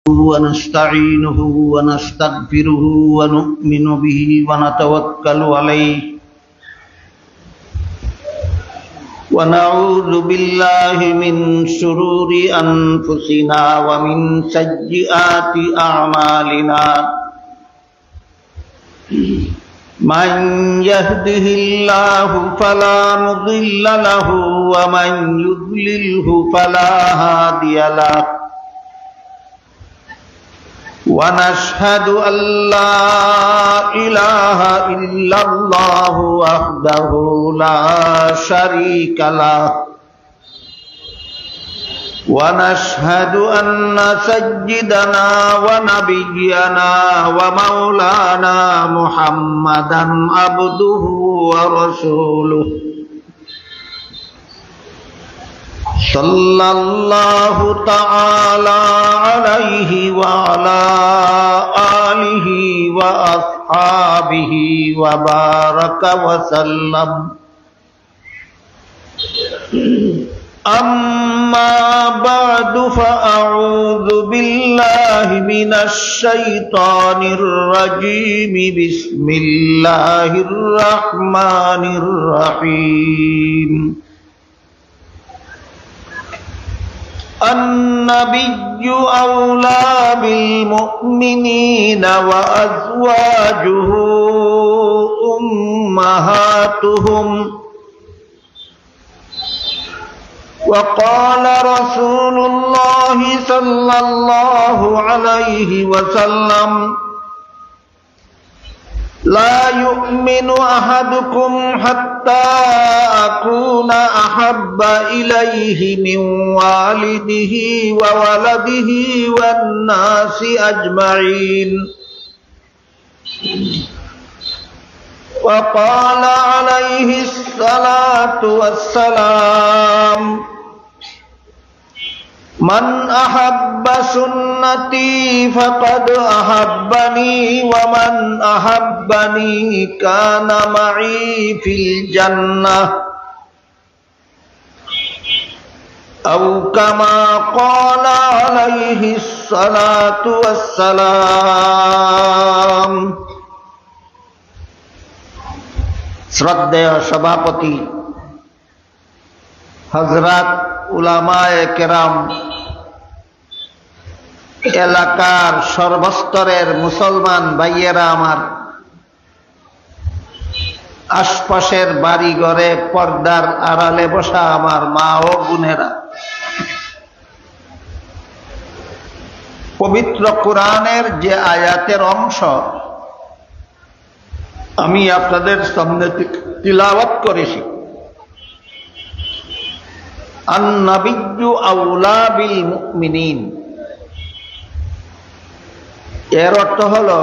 ونستعينه ونستغفره ونؤمن به ونتوكل عليه ونعوذ بالله من شرور أنفسنا ومن سيئات أعمالنا من يهده الله فلا مضل له ومن يضلله فلا هادي له ونشهد أن لا إله إلا الله وحده لا شريك له ونشهد أن سيدنا ونبينا ومولانا محمدا عبده ورسوله صلى الله تعالى عليه وعلى آله وأصحابه وبارك وسلم أما بعد فأعوذ بالله من الشيطان الرجيم بسم الله الرحمن الرحيم النبي أولى بالمؤمنين وأزواجه أمهاتهم وقال رسول الله صلى الله عليه وسلم لا يؤمن أحدكم حتى أكون أحب إليه من والده وولده والناس أجمعين وقال عليه الصلاة والسلام من أحب سنتي فقد أحبني ومن أحبني كان معي في الجنة أو كما قال عليه الصلاة والسلام শ্রদ্ধেয় সভাপতি হযরত উলামায়ে কেরাম, এলাকার সর্বস্তরের মুসলমান ভাইয়েরা আমার, আশপাশের বাড়ি ঘরে পর্দার আড়ালে বসা আমার মা ও বোনেরা, পবিত্র কোরআনের যে আয়াতের অংশ আমি আপনাদের সামনে তিলাওয়াত করেছি, আন-নাবিয়্যু আউলা বিল মুমিনিন, এর অর্থ হলো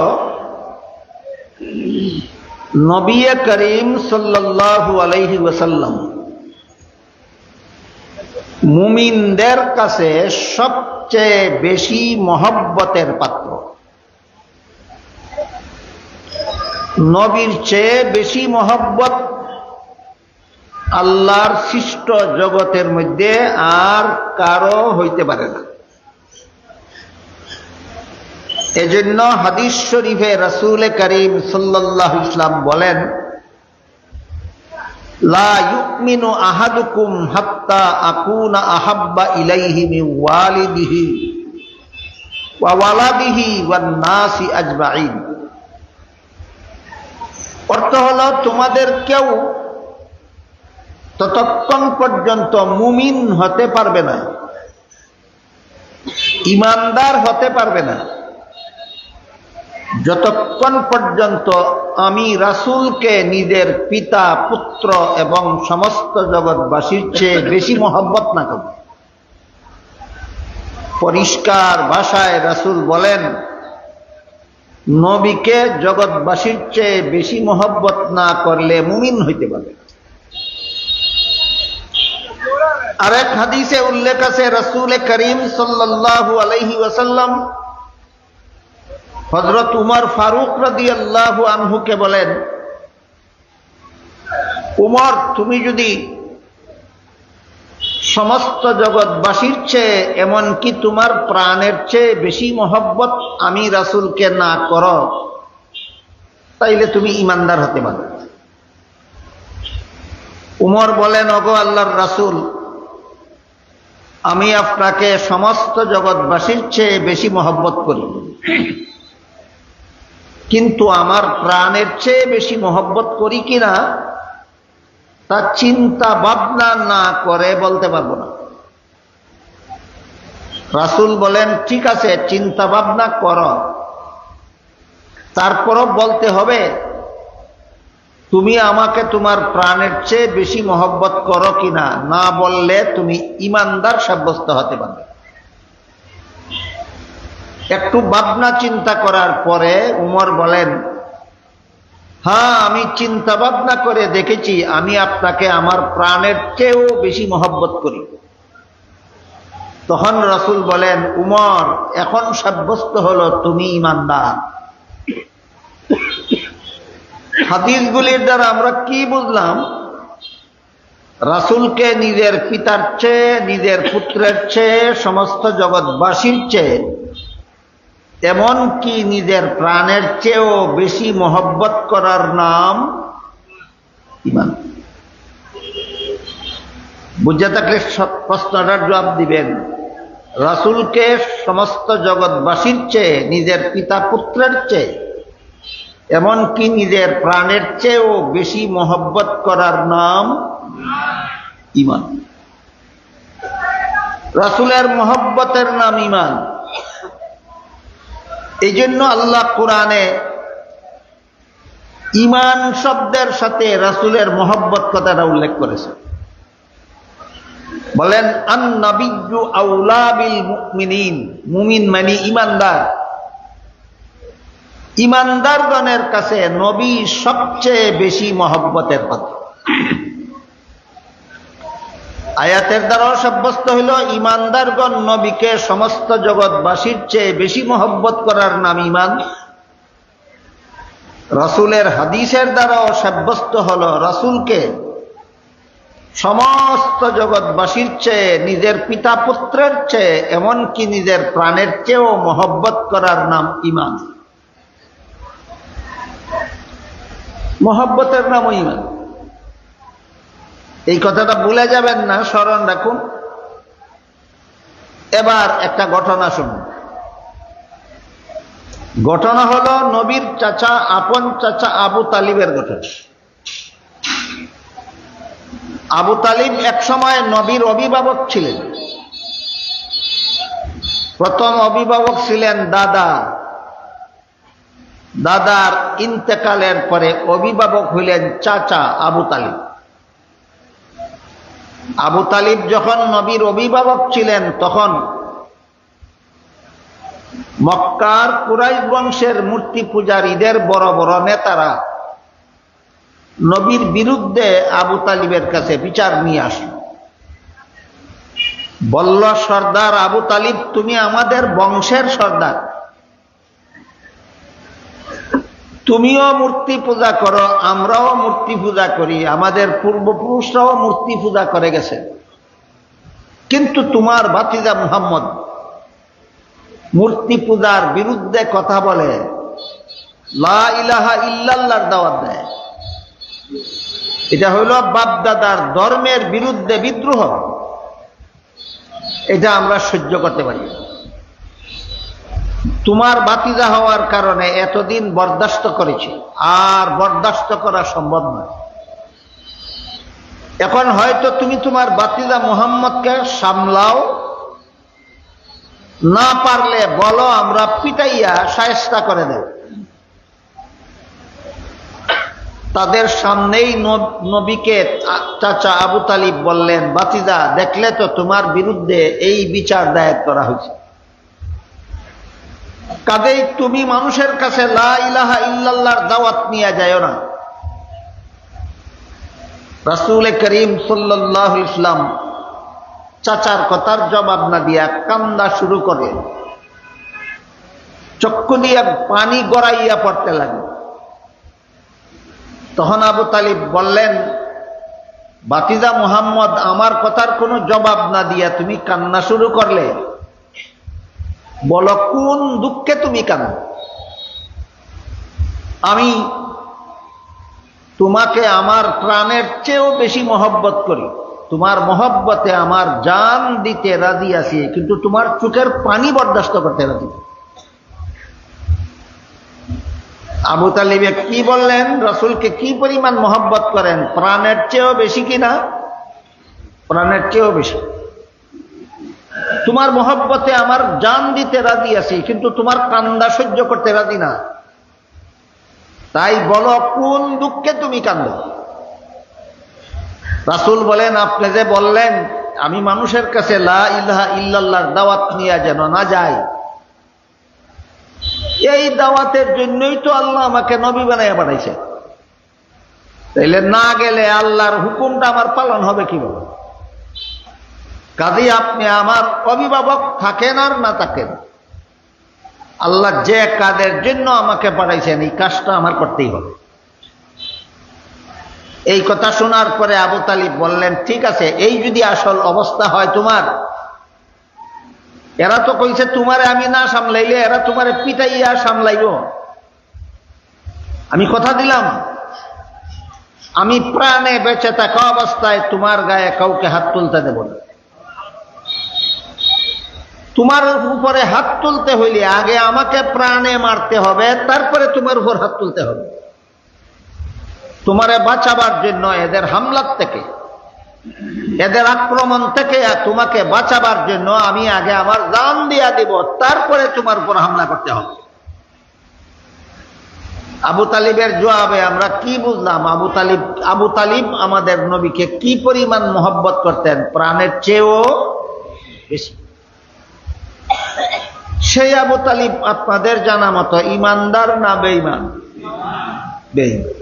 নবী করিম সাল্লাল্লাহু আলাইহি ওয়াসাল্লাম মুমিনদের কাছে সবচেয়ে বেশি মহব্বতের পাত্র। নবীর চেয়ে বেশি মহব্বত আল্লাহর সৃষ্ট জগতের মধ্যে আর কারো হইতে পারে না। এজন্য হাদিস শরীফে রাসূল করিম সাল্লাল্লাহু আলাইহি ওয়াসাল্লাম বলেন, লা ইউমিনু আহাদুকুম হাত্তা আকুনা আহাব্বা ইলাইহি মিন ওয়ালিদিহি ওয়া ওয়ালাদিহি ওয়ান নাসি আজমাইন। অর্থ হলো, তোমাদের কেউ ততক্ষণ পর্যন্ত মুমিন হতে পারবে না, ঈমানদার হতে পারবে না, যতক্ষণ পর্যন্ত আমি রাসূলকে নিজের পিতা, পুত্র এবং সমস্ত জগৎবাসীর চেয়ে বেশি মহব্বত না করব। পরিষ্কার ভাষায় রাসূল বলেন, নবীকে জগৎবাসীর চেয়ে বেশি মহব্বত না করলে মুমিন হইতে পারবে না। আরেক হাদিসে উল্লেখ আছে, রাসূল করিম সাল্লাল্লাহু আলাইহি ওয়াসাল্লাম হযরত উমর ফারুক রাদিয়াল্লাহু আনহুকে বলেন, উমর, তুমি যদি সমস্ত জগৎবাসীর চেয়ে, এমনকি তোমার প্রাণের চেয়ে বেশি মহব্বত আমি রাসূলকে না করো, তাইলে তুমি ঈমানদার হতে পারো। উমর বলেন, ওগো আল্লাহর রাসূল, আমি আপনাকে সমস্ত জগৎবাসীর চেয়ে বেশি মহব্বত করি, কিন্তু আমার প্রাণের চেয়ে বেশি মহব্বত করি কিনা তা চিন্তা ভাবনা না করে বলতে পারবো না। রাসূল বলেন, ঠিক আছে, চিন্তা ভাবনা করো, তারপরও বলতে হবে তুমি আমাকে তোমার প্রাণের চেয়ে বেশি মহব্বত করো কিনা। না বললে তুমি ঈমানদার সাব্যস্ত হতে পারবে। একটু ভাবনা চিন্তা করার পরে উমর বলেন, হ্যাঁ, আমি চিন্তা ভাবনা করে দেখেছি, আমি আপনাকে আমার প্রাণের চেয়েও বেশি মহব্বত করি। তখন রাসূল বলেন, উমর, এখন সাব্যস্ত হলো তুমি ঈমানদার। হাদিসগুলির দ্বারা আমরা কি বুঝলাম? রাসূলকে নিজের পিতার চেয়ে, নিজের পুত্রের চেয়ে, সমস্ত জগৎবাসীর চেয়ে, এমনকি নিজের প্রাণের চেয়েও বেশি মহব্বত করার নাম ঈমান। বুঝে থাকলে প্রশ্নটার জবাব দিবেন। রাসূলকে সমস্ত জগৎবাসীর চেয়ে, নিজের পিতা পুত্রের চেয়ে, এমনকি নিজের প্রাণের চেয়েও বেশি মহব্বত করার নাম ঈমান। রাসূলের মহব্বতের নাম ঈমান। এই জন্য আল্লাহ কোরআনে ঈমান শব্দের সাথে রাসূলের মহব্বত কথাটা উল্লেখ করেছে। বলেন, আন-নাবিয়্যু আউলা বিল মুমিনিন, মুমিন মানে ঈমানদার। ঈমানদারগণের কাছে নবী সবচেয়ে বেশি মহব্বতের পাত্র। আয়াতের দ্বারাও সাব্যস্ত হইল ঈমানদারগণ নবীকে সমস্ত জগৎবাসীর চেয়ে বেশি মহব্বত করার নাম ঈমান। রাসূলের হাদিসের দ্বারাও সাব্যস্ত হলো রাসূলকে সমস্ত জগৎবাসীর চেয়ে, নিজের পিতা পুত্রের চেয়ে, এমনকি নিজের প্রাণের চেয়েও মহব্বত করার নাম ঈমান। মহব্বতের নাম ঈমান। এই কথাটা ভুলে যাবেন না, স্মরণ রাখুন। এবার একটা ঘটনা শুনুন। ঘটনা হলো নবীর চাচা, আপন চাচা আবু তালিবের ঘটনা। আবু তালিব এক সময় নবীর অভিভাবক ছিলেন। প্রথম অভিভাবক ছিলেন দাদা। দাদার ইন্তেকালের পরে অভিভাবক হইলেন চাচা আবু তালিব। আবু তালিব যখন নবীর অভিভাবক ছিলেন, তখন মক্কার কুরাইশ বংশের মূর্তি পূজারীদের বড় বড় নেতারা নবীর বিরুদ্ধে আবু তালিবের কাছে বিচার নিয়ে আসলো। বলল, সর্দার আবু তালিব, তুমি আমাদের বংশের সর্দার, তুমিও মূর্তি পূজা করো, আমরাও মূর্তি পূজা করি, আমাদের পূর্বপুরুষরাও মূর্তি পূজা করে গেছে, কিন্তু তোমার ভাতিজা মুহাম্মদ মূর্তি পূজার বিরুদ্ধে কথা বলে, লা ইলাহা ইল্লাল্লাহর দাওয়াত দেয়। এটা হইল বাপদাদার ধর্মের বিরুদ্ধে বিদ্রোহ। এটা আমরা সহ্য করতে পারি। তোমার ভাতিজা হওয়ার কারণে এতদিন বরদাস্ত করেছি, আর বরদাস্ত করা সম্ভব নয়। এখন হয়তো তুমি তোমার ভাতিজা মুহাম্মদকে সামলাও, না পারলে বলো আমরা পিটাইয়া শায়েস্তা করে দেব। তাদের সামনেই নবীকে চাচা আবু তালিব বললেন, ভাতিজা, দেখলে তো তোমার বিরুদ্ধে এই বিচার দায়ের করা হয়েছে, কাজেই তুমি মানুষের কাছে লা ইলাহা ইল্লাল্লাহর দাওয়াত নিয়ে যাও না। রাসূল করিম সাল্লাল্লাহু আলাইহি ওয়াসাল্লাম চাচার কথার জবাব না দিয়া কান্দা শুরু করে, চক্ষু দিয়ে পানি গড়াইয়া পড়তে লাগে। তখন আবু তালিব বললেন, বাতিজা মুহাম্মদ আমার কথার কোনো জবাব না দিয়া তুমি কান্না শুরু করলে, বলো কোন দুঃখে তুমি কাঁদো? আমি তোমাকে আমার প্রাণের চেয়েও বেশি মহব্বত করি, তোমার মহব্বতে আমার জান দিতে রাজি আছি, কিন্তু তোমার চোখের পানি বরদাস্ত করতে রাজি। আবু তালিব কি বললেন? রাসূলকে কি পরিমাণ মহব্বত করেন? প্রাণের চেয়েও বেশি কিনা? প্রাণের চেয়েও বেশি। তোমার মহব্বতে আমার জান দিতে রাজি আছি, কিন্তু তোমার কান্না সহ্য করতে রাজি না। তাই বলো কোন দুঃখে তুমি কাঁদো? রাসূল বলেন, আপনি যে বললেন আমি মানুষের কাছে লা ইলাহা ইল্লাল্লাহর দাওয়াত নিয়ে যেন না যাই, এই দাওয়াতের জন্যই তো আল্লাহ আমাকে নবী বানাইয়া পাঠাইছে। তাইলে না গেলে আল্লাহর হুকুমটা আমার পালন হবে কিভাবে? কাজেই আপনি আমার অভিভাবক থাকেন আর না থাকেন, আল্লাহ যে কাজের জন্য আমাকে পাঠাইছেন এই কাজটা আমার করতেই হবে। এই কথা শোনার পরে আবু তালিব বললেন, ঠিক আছে, এই যদি আসল অবস্থা হয় তোমার, এরা তো কইছে তোমারে আমি না সামলাইলে এরা তোমারে পিটাইয়া সামলাইব। আমি কথা দিলাম আমি প্রাণে বেঁচে থাকা অবস্থায় তোমার গায়ে কাউকে হাত তুলতে দেব না। তোমার উপরে হাত তুলতে হইলে আগে আমাকে প্রাণে মারতে হবে, তারপরে তোমার উপর হাত তুলতে হবে। তোমারে বাঁচাবার জন্য এদের হামলার থেকে, এদের আক্রমণ থেকে তোমাকে বাঁচাবার জন্য আমি আগে আমার জান দিয়া দিব, তারপরে তোমার উপর হামলা করতে হবে। আবু তালিবের জবাবে আমরা কি বুঝলাম? আবু তালিব আমাদের নবীকে কি পরিমাণ মহব্বত করতেন? প্রাণের চেয়েও বেশি। সেই আবু তালিব আপনাদের জানা মতো ইমানদার না বেঈমান? বেঈমান।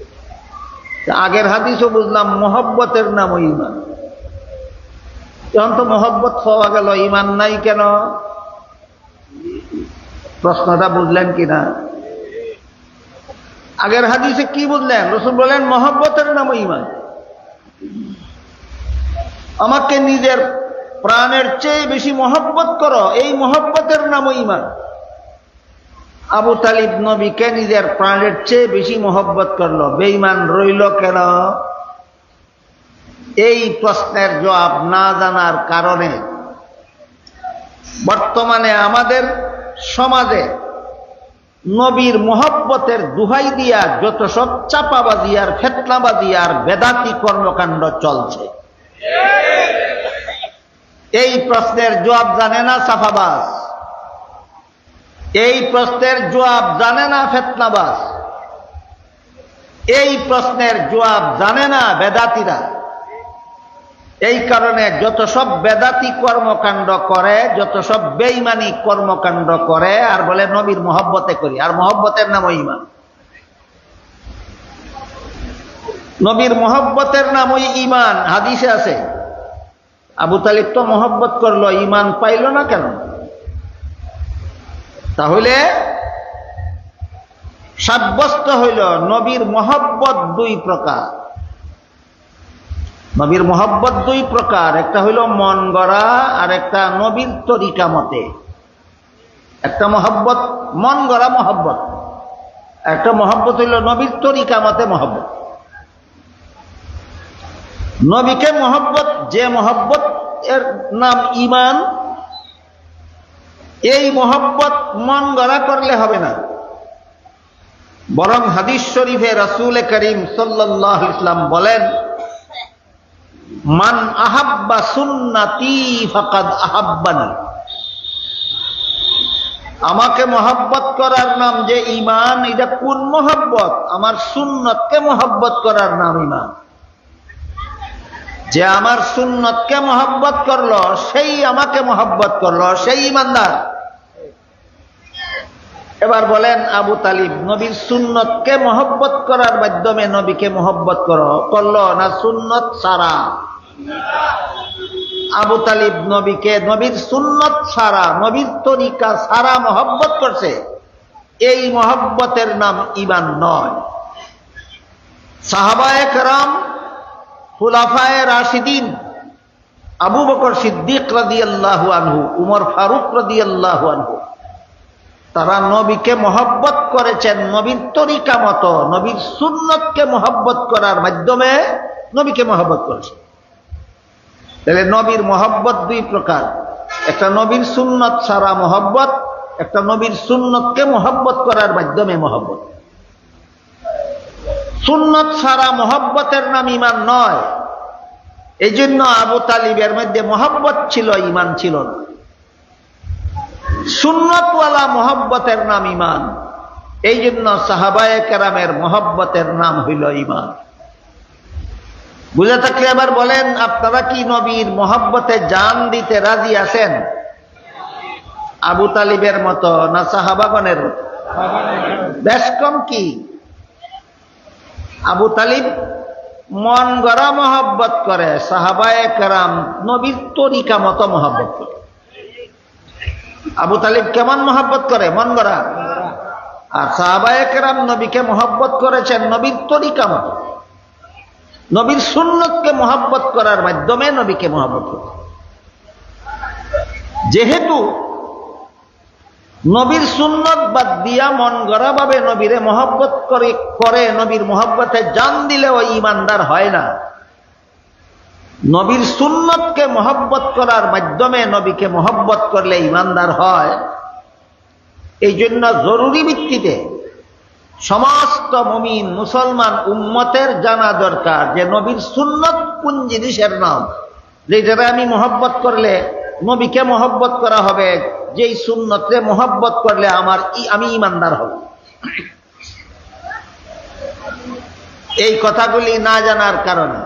আগের হাদিসও বুঝলাম মহব্বতের নাম ঈমান। এখন তো মহব্বত পাওয়া গেল, ঈমান নাই কেন? প্রশ্নটা বুঝলেন কিনা? আগের হাদিসে কি বুঝলেন? রাসূল বলেন মহব্বতের নাম ঈমান। আমাকে নিজের প্রাণের চেয়ে বেশি মহব্বত করো, এই মহব্বতের নাম ঈমান। আবু তালিব নবীকে নিজের প্রাণের চেয়ে বেশি মহব্বত করলো, বেঈমান রইল কেন? এই প্রশ্নের জবাব না জানার কারণে বর্তমানে আমাদের সমাজে নবীর মহব্বতের দুহাই দিয়া যত সব চাপাবাজি আর ফিতনাবাজি আর বেদাতি কর্মকাণ্ড চলছে, এই প্রশ্নের জবাব জানে না সাফাবাজ, এই প্রশ্নের জবাব জানে না ফিতনাবাজ, এই প্রশ্নের জবাব জানে না বেদাতিরা। এই কারণে যত সব বেদাতি কর্মকাণ্ড করে, যত সব বেঈমানি কর্মকাণ্ড করে আর বলে নবীর মহব্বতে করি, আর মহব্বতের নাম ঈমান। নবীর মহব্বতের নাম ঈমান, হাদিসে আছে। আবু তালিব তো মহব্বত করলো, ঈমান পাইল না কেন? তাহলে সাব্যস্ত হইল নবীর মহব্বত দুই প্রকার। নবীর মহব্বত দুই প্রকার, একটা হইল মন গড়া আর একটা নবীর তরিকা মতে। একটা মহব্বত মন গড়া মহব্বত, একটা মহব্বত হইল নবীর তরিকা মতে মহব্বত। নবীকে মহব্বত, যে মহব্বত এর নাম ঈমান, এই মহব্বত মন গড়া করলে হবে না, বরং হাদিস শরীফে রাসূল করিম সাল্লাল্লাহু আলাইহি ওয়াসাল্লাম বলেন, মান আহাব্বা সুন্নতি ফাকাদ আহাব্বানি। আমাকে মহব্বত করার নাম যে ঈমান, এটা কোন মহব্বত? আমার সুন্নতকে মহব্বত করার নাম ঈমান। যে আমার সুন্নতকে মহব্বত করলো সেই আমাকে মহব্বত করলো, সেই ঈমানদার। এবার বলেন আবু তালিব নবীর সুন্নতকে মহব্বত করার মাধ্যমে নবীকে মহব্বত করলো না সুন্নত ছাড়া? আবু তালিব নবীকে নবীর সুন্নত ছাড়া, নবীর তরিকা ছাড়া মহব্বত করছে, এই মহব্বতের নাম ঈমান নয়। সাহাবায়ে কেরাম খুলাফায়ে রাশিদিন আবু বকর সিদ্দিক রাদিয়াল্লাহু আনহু, উমর ফারুক রাদিয়াল্লাহু আনহু, তারা নবীকে মহব্বত করেছেন নবীর তরিকা মতো, নবীর সুন্নতকে মহব্বত করার মাধ্যমে নবীকে মহব্বত করেছেন। তাহলে নবীর মহব্বত দুই প্রকার, একটা নবীর সুন্নত ছাড়া মহব্বত, একটা নবীর সুন্নতকে মহব্বত করার মাধ্যমে মহব্বত। সুন্নত ছাড়া মহব্বতের নাম ঈমান নয়। এই জন্য আবু তালিবের মধ্যে মহব্বত ছিল, ঈমান ছিল না। সুন্নতওয়ালা মহব্বতের নাম ঈমান। এই জন্য সাহাবায়ে কেরামের মহব্বতের নাম হইল ঈমান। বুঝে থাকলে আবার বলেন, আপনারা কি নবীর মহব্বতে জান দিতে রাজি আছেন? আবু তালিবের মতো না সাহাবাগণের মতো? বেশ কম কি? আবু তালিব মন গড়া মহব্বত করে, সাহাবায়ে কেরাম নবীর তরিকা মতো মহব্বত করে। আবু তালিব কেমন মহব্বত করে? মন গড়া। আর সাহাবায়ে কেরাম নবীকে মহব্বত করেছেন নবীর তরিকা মতো, নবীর সুন্নতকে মহব্বত করার মাধ্যমে নবীকে মহব্বত করে। যেহেতু নবীর সুন্নত বাদ দিয়া মন গড়া ভাবে নবীরে মহব্বত করে নবীর মহব্বতে জান দিলেও ঈমানদার হয় না। নবীর সুন্নতকে মহব্বত করার মাধ্যমে নবীকে মহব্বত করলে ঈমানদার হয়। এই জন্য জরুরি ভিত্তিতে সমস্ত মুমিন মুসলমান উম্মতের জানা দরকার যে নবীর সুন্নত কোন জিনিসের নাম, যেটারে আমি মহব্বত করলে নবীকে মহব্বত করা হবে, যেই সুন্নতে মহব্বত করলে আমি ঈমানদার হব। এই কথাগুলি না জানার কারণে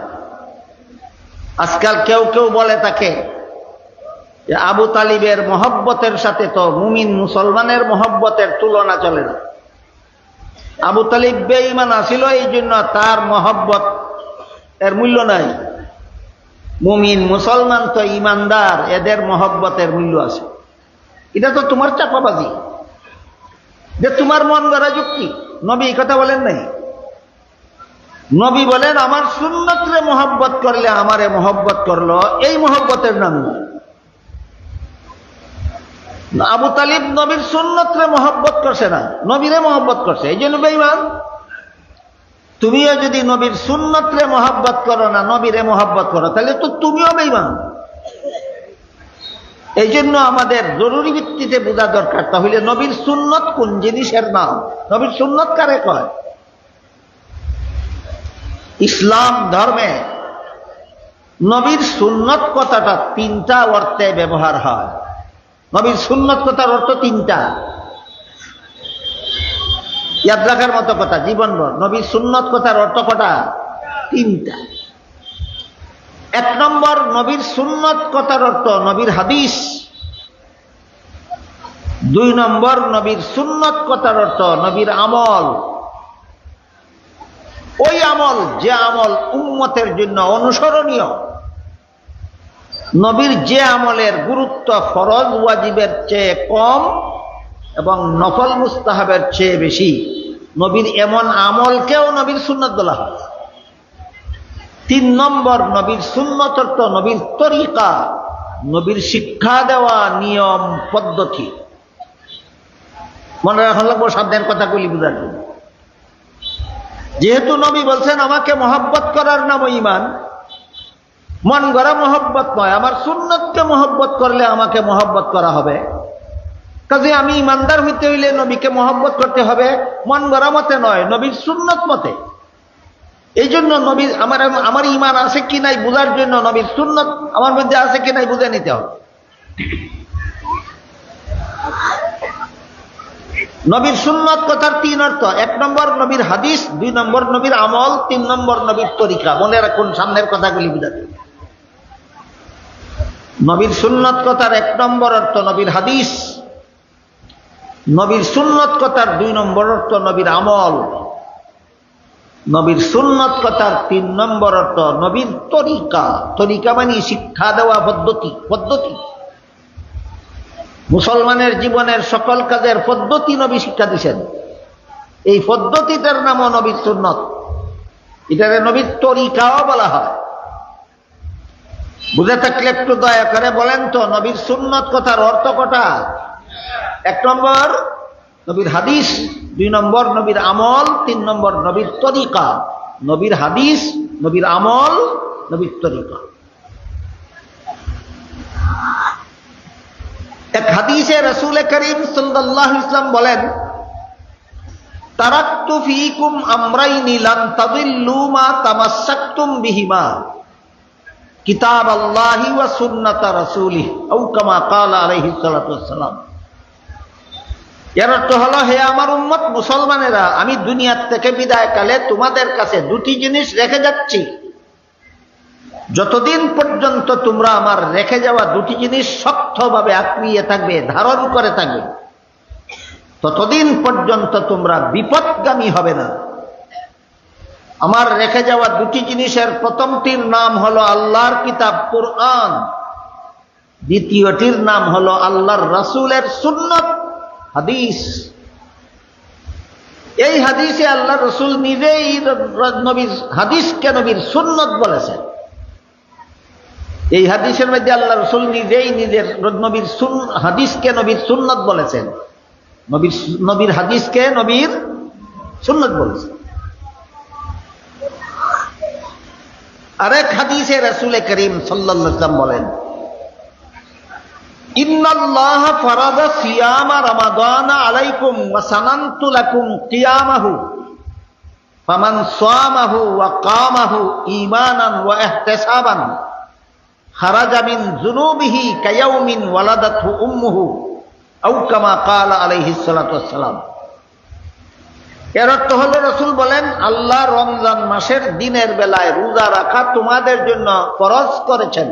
আজকাল কেউ কেউ বলে থাকে যে আবু তালিবের মহব্বতের সাথে তো মুমিন মুসলমানের মহব্বতের তুলনা চলে না। আবু তালিব বেঈমান ছিল, এই জন্য তার মহব্বত এর মূল্য নাই। মুমিন মুসলমান তো ঈমানদার, এদের মহব্বতের মূল্য আছে। এটা তো তোমার চাপাবাজি, যে তোমার মন গড়া যুক্তি। নবী এই কথা বলেন নাই। নবী বলেন আমার সুন্নতরে মহব্বত করলে আমারে মহব্বত করলো, এই মহব্বতের নাম না। আবু তালিব নবীর সুন্নতরে মহব্বত করছে না, নবীরে মহব্বত করছে, এই জন্য বেঈমান। তুমিও যদি নবীর সুন্নতরে মহব্বত করো না, নবীরে মহব্বত করো, তাহলে তো তুমিও বেঈমান। এই জন্য আমাদের জরুরি ভিত্তিতে বোঝা দরকার, তাহলে নবীর সুন্নত কোন জিনিসের নাম, নবীর সুন্নত কারে কয়। ইসলাম ধর্মে নবীর সুন্নত কথাটা তিনটা অর্থে ব্যবহার হয়। নবীর সুন্নত কথার অর্থ তিনটা, ইয়াদ রাখার মতো কথা জীবনভর। নবীর সুন্নত কথার অর্থ কটা? তিনটা। এক নম্বর, নবীর সুন্নত কথার অর্থ নবীর হাদিস। দুই নম্বর, নবীর সুন্নত কথার অর্থ নবীর আমল। ওই আমল যে আমল উম্মতের জন্য অনুসরণীয়, নবীর যে আমলের গুরুত্ব ফরজ ওয়াজিবের চেয়ে কম এবং নফল মুস্তাহাবের চেয়ে বেশি, নবীর এমন আমলকেও নবীর সুন্নত বলা হয়। তিন নম্বর, নবীর সুন্নত অর্থ নবীর তরিকা, নবীর শিক্ষা দেওয়া নিয়ম পদ্ধতি। মনে রাখা লাগবো সাবধান কথাগুলি বুঝার জন্য। যেহেতু নবী বলছেন আমাকে মহব্বত করার নাম ঈমান, মন গড়া মহব্বত নয়, আমার সুন্নতকে মহব্বত করলে আমাকে মহব্বত করা হবে। কাজে আমি ঈমানদার হইতে হইলে নবীকে মহব্বত করতে হবে, মন গড়া মতে নয়, নবীর সুন্নত মতে। এই জন্য নবী আমার ঈমান আছে কি নাই বুঝার জন্য নবীর সুন্নত আমার মধ্যে আছে কি নাই বুঝে নিতে হবে। নবীর সুন্নত কথার তিন অর্থ, এক নম্বর নবীর হাদিস, দুই নম্বর নবীর আমল, তিন নম্বর নবীর তরিকা। মনে রাখুন সামনের কথাগুলি বুঝাতে। নবীর সুন্নত কথার এক নম্বর অর্থ নবীর হাদিস, নবীর সুন্নত কথার দুই নম্বর অর্থ নবীর আমল, নবীর সুন্নত কথার তিন নম্বর অর্থ নবীর তরিকা। তরিকা মানে শিক্ষা দেওয়া পদ্ধতি। মুসলমানের জীবনের সকল কাজের পদ্ধতি নবী শিক্ষা দিয়েছেন। এই পদ্ধতিটার নামও নবীর সুন্নত, এটারে নবীর তরিকাও বলা হয়। বুঝে থাকলে একটু দয়া করে বলেন তো নবীর সুন্নত কথার অর্থ কটা? 1 নম্বর নবীর হাদিস, 2 নম্বর নবীর আমল, 3 নম্বর নবীর তরিকা। নবীর হাদিস, নবীর আমল, নবীর তরিকা। এক হাদিসে রাসূল করিম সাল্লাল্লাহু আলাইহি ওয়াসাল্লাম বলেন, তারাকতু ফীকুম আমরাইনি লান তাদিল্লু মা তামাসসাকতুম বিহিমা, কিতাব আল্লাহি ওয়া সুন্নাত রাসূলিহি আও কামা ক্বালা আলাইহিস সালাতু ওয়াসসালাম। এর অর্থ হলো, হে আমার উম্মত মুসলমানেরা, আমি দুনিয়া থেকে বিদায়কালে তোমাদের কাছে 2টি জিনিস রেখে যাচ্ছি। যতদিন পর্যন্ত তোমরা আমার রেখে যাওয়া 2টি জিনিস শক্তভাবে আঁকড়িয়ে থাকবে, ধারণ করে থাকবে, ততদিন পর্যন্ত তোমরা বিপদগামী হবে না। আমার রেখে যাওয়া 2টি জিনিসের প্রথমটির নাম হলো আল্লাহর কিতাব কুরআন, দ্বিতীয়টির নাম হলো আল্লাহর রাসূলের সুন্নাত হাদিস। এই হাদিসে আল্লাহ রাসূল নিজেই নবীর হাদিসকে নবীর সুন্নাত বলেছেন। এই হাদিসের মধ্যে আল্লাহ রাসূল নিজেই নিজের নবীর হাদিসকে নবীর সুন্নাত বলেছেন, নবীর হাদিসকে নবীর সুন্নাত বলেছেন। আরেক হাদিসে রাসূল করিম সাল্লাল্লাহু আলাইহি ওয়াসাল্লাম বলেন, ইন্নাল্লাহা ফারাদা সিয়ামা রমাদানা আলাইকুম ওয়া সানানতু লাকুম কিয়ামাহু ফামান সামাহু ওয়া কামাহু ঈমানান ওয়া ইহতিসাবান খারাজা মিন যুনুবিহি কায়াউমিন ওয়ালাদাতহু উম্মুহু আও কামা ক্বালা আলাইহিস সালাতু ওয়াসসালাম। এর অর্থ হলো, রাসূল বলেন, আল্লাহ রমজান মাসের দিনের বেলায় রোজা রাখা তোমাদের জন্য ফরজ করেছেন,